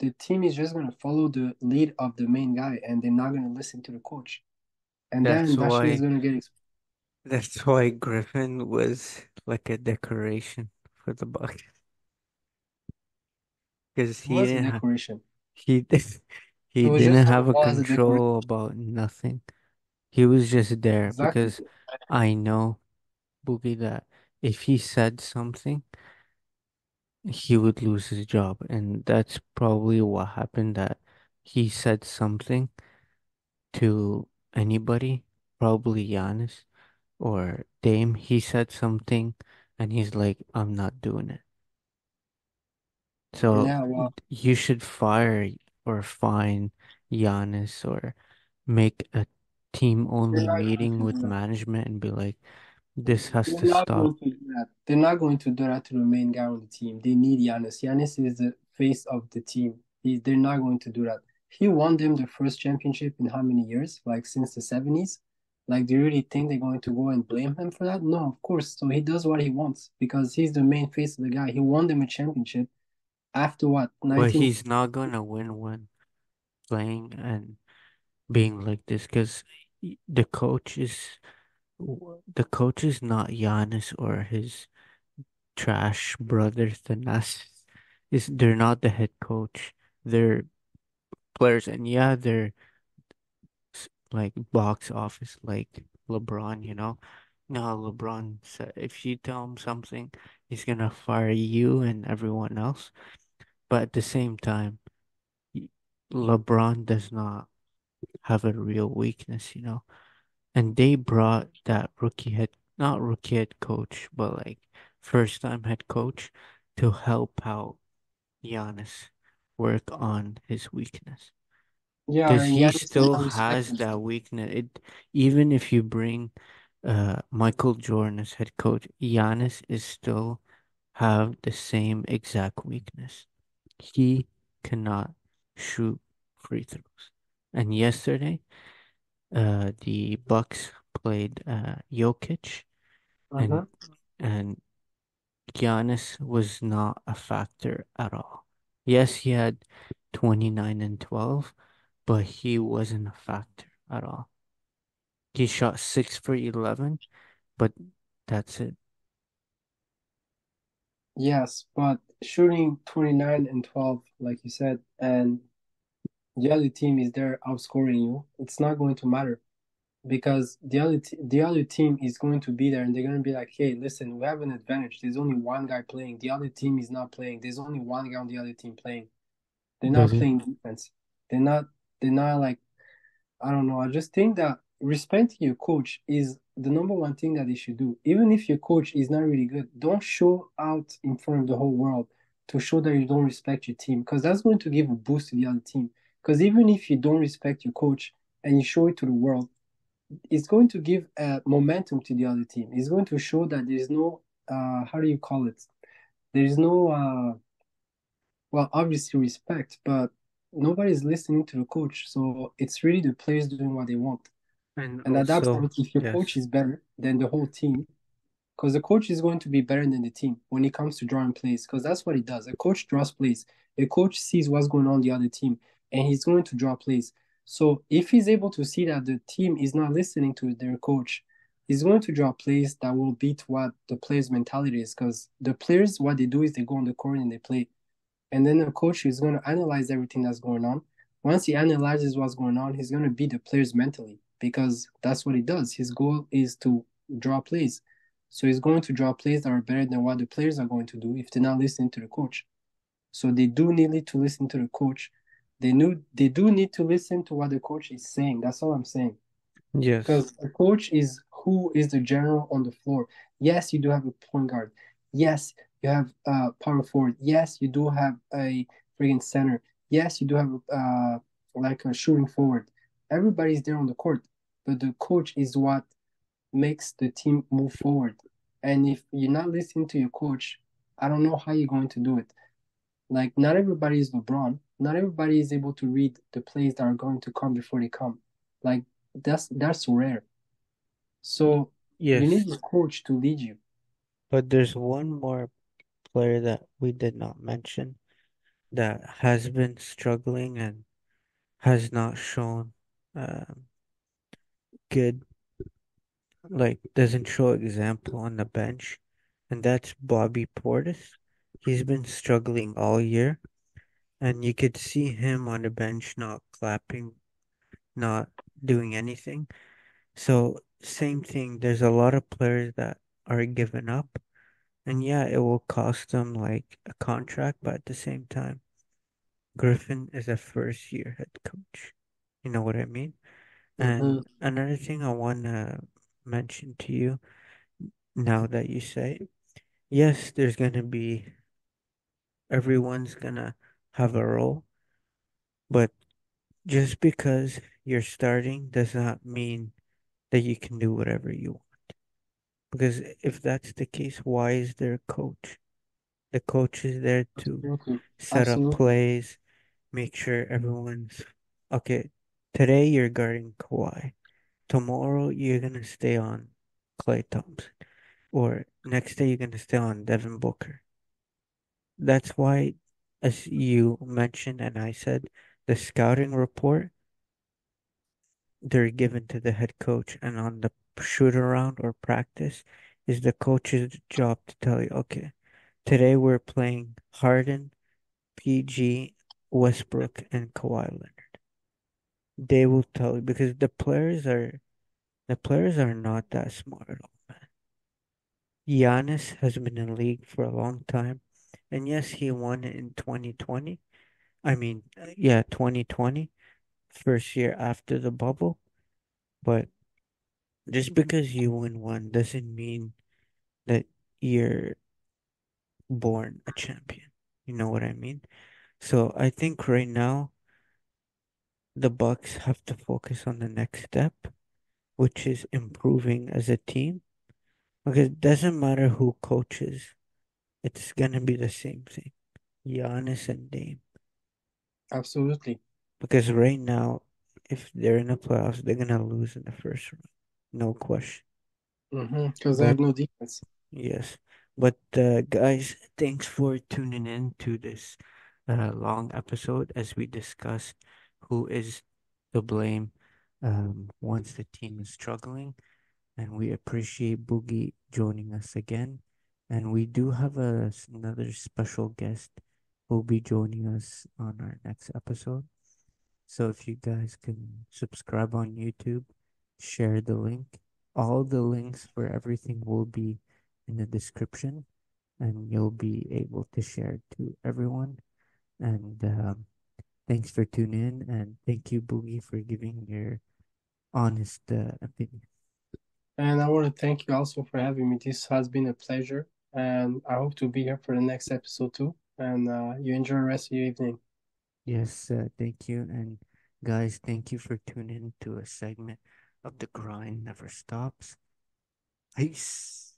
is just going to follow the lead of the main guy and they're not going to listen to the coach. And That's then that shit is why going to get that's why Griffin was like a decoration for the Bucks. Because it was a decoration. he It he was just didn't on the have a wall as a decoration. control about nothing. He was just there Exactly. because I know, Boogie, that if he said something, he would lose his job. And that's probably what happened, that he said something to anybody, probably Giannis or Dame, he said something and he's like, I'm not doing it. So Yeah, well, you should fire or fine Giannis or make a team they're only not going meeting to with do that. management and be like, this has They're to not stop. going to do that. They're not going to do that to the main guy on the team. They need Giannis. Giannis is the face of the team. They're not going to do that. He won them the first championship in how many years? Like since the 70s? Like, do you really think they're going to go and blame him for that? No, of course. So he does what he wants because he's the main face of the guy. He won them a championship after what? But 19. he's not gonna win when playing and being like this because the coach is the coach is not Giannis or his trash brothers, the Nas. Is they're not the head coach. They're players, and yeah, they're like box office, like LeBron. No, LeBron said if you tell him something, he's gonna fire you and everyone else. But at the same time, y- LeBron does not have a real weakness. And they brought that not rookie head coach, but like first time head coach to help out Giannis work on his weakness. Yeah, Because and he Giannis is still not has respecting that him. weakness. Even if you bring Michael Jordan as head coach, Giannis is still have the same exact weakness. He cannot shoot free throws. And yesterday, the Bucks played Jokic, and Uh-huh. and Giannis was not a factor at all. Yes, he had 29 and 12, but he wasn't a factor at all. He shot 6 for 11, but that's it. Yes, but shooting 29 and 12, like you said, and the other team is there outscoring you, it's not going to matter because the other team is going to be there and they're going to be like, hey, listen, we have an advantage. There's only one guy playing. The other team is not playing. There's only one guy on the other team playing. They're not Doesn't playing defense. They're not. They're not like I don't know. I just think that respecting your coach is the number one thing that they should do. Even if your coach is not really good, don't show out in front of the whole world to show that you don't respect your team because that's going to give a boost to the other team. Because even if you don't respect your coach and you show it to the world, it's going to give momentum to the other team. It's going to show that there's no, how do you call it? There's no, well, obviously respect, but nobody's listening to the coach. So it's really the players doing what they want. and And at that also point, if your coach yes. is better than the whole team, because the coach is going to be better than the team when it comes to drawing plays, because that's what he does. A coach draws plays. A coach sees what's going on the other team, and he's going to draw plays. So if he's able to see that the team is not listening to their coach, he's going to draw plays that will beat what the players' mentality is. Because the players, what they do is they go on the court and they play. And then the coach is going to analyze everything that's going on. Once he analyzes what's going on, he's going to beat the players mentally because that's what he does. His goal is to draw plays. So he's going to draw plays that are better than what the players are going to do if they're not listening to the coach. So they do need to listen to the coach. They do need to listen to what the coach is saying. That's all I'm saying. Yes. Because a coach is who is the general on the floor. Yes, you do have a point guard. Yes, you have a power forward. Yes, you do have a friggin' center. Yes, you do have like a shooting forward. Everybody's there on the court, but the coach is what makes the team move forward. And if you're not listening to your coach, I don't know how you're going to do it. Like, not everybody is LeBron. Not everybody is able to read the plays that are going to come before they come. Like, that's rare. So you Yes, need your coach to lead you. but there's one more player that we did not mention that has been struggling and has not shown um, good, like doesn't show example on the bench, and that's Bobby Portis. He's been struggling all year, and you could see him on the bench not clapping, not doing anything. So same thing, there's a lot of players that are giving up, and yeah, it will cost them like a contract, but at the same time, Griffin is a first year head coach. You know what I mean? Mm-hmm. And another thing I want to mention to you now that you say, yes, there's going to be, everyone's going to have a role, but just because you're starting does not mean that you can do whatever you want. Because if that's the case, why is there a coach? The coach is there to Absolutely. set up Absolutely. plays, make sure everyone's okay. Today you're guarding Kawhi. Tomorrow you're gonna stay on Clay Thompson. Or next day you're gonna stay on Devin Booker. That's why, as you mentioned and I said, the scouting report they're given to the head coach, and on the shoot around or practice is the coach's job to tell you, okay, today we're playing Harden, PG, Westbrook, and Kawhi Leonard. They will tell you because the players are not that smart at all, man. Giannis has been in the league for a long time, and yes, he won it in 2020. I mean, yeah, 2020, first year after the bubble. But just because you win one doesn't mean that you're born a champion. You know what I mean? So I think right now the Bucks have to focus on the next step, which is improving as a team. Because it doesn't matter who coaches, it's gonna be the same thing. Giannis and Dame. Absolutely. Because right now, if they're in the playoffs, they're gonna lose in the first round. No question. Mm-hmm. Because they But have no defense. yes. But guys, thanks for tuning in to this long episode as we discuss who is to blame once the team is struggling. And we appreciate Boogie joining us again. And we do have another special guest who'll be joining us on our next episode. So if you guys can subscribe on YouTube, share the link. All the links for everything will be in the description, and you'll be able to share it to everyone. And thanks for tuning in, and thank you, Boogie, for giving your honest opinion. And I want to thank you also for having me. This has been a pleasure. And I hope to be here for the next episode too. And you enjoy the rest of your evening. Yes, thank you. And guys, thank you for tuning in to a segment of The Grind Never Stops. Peace.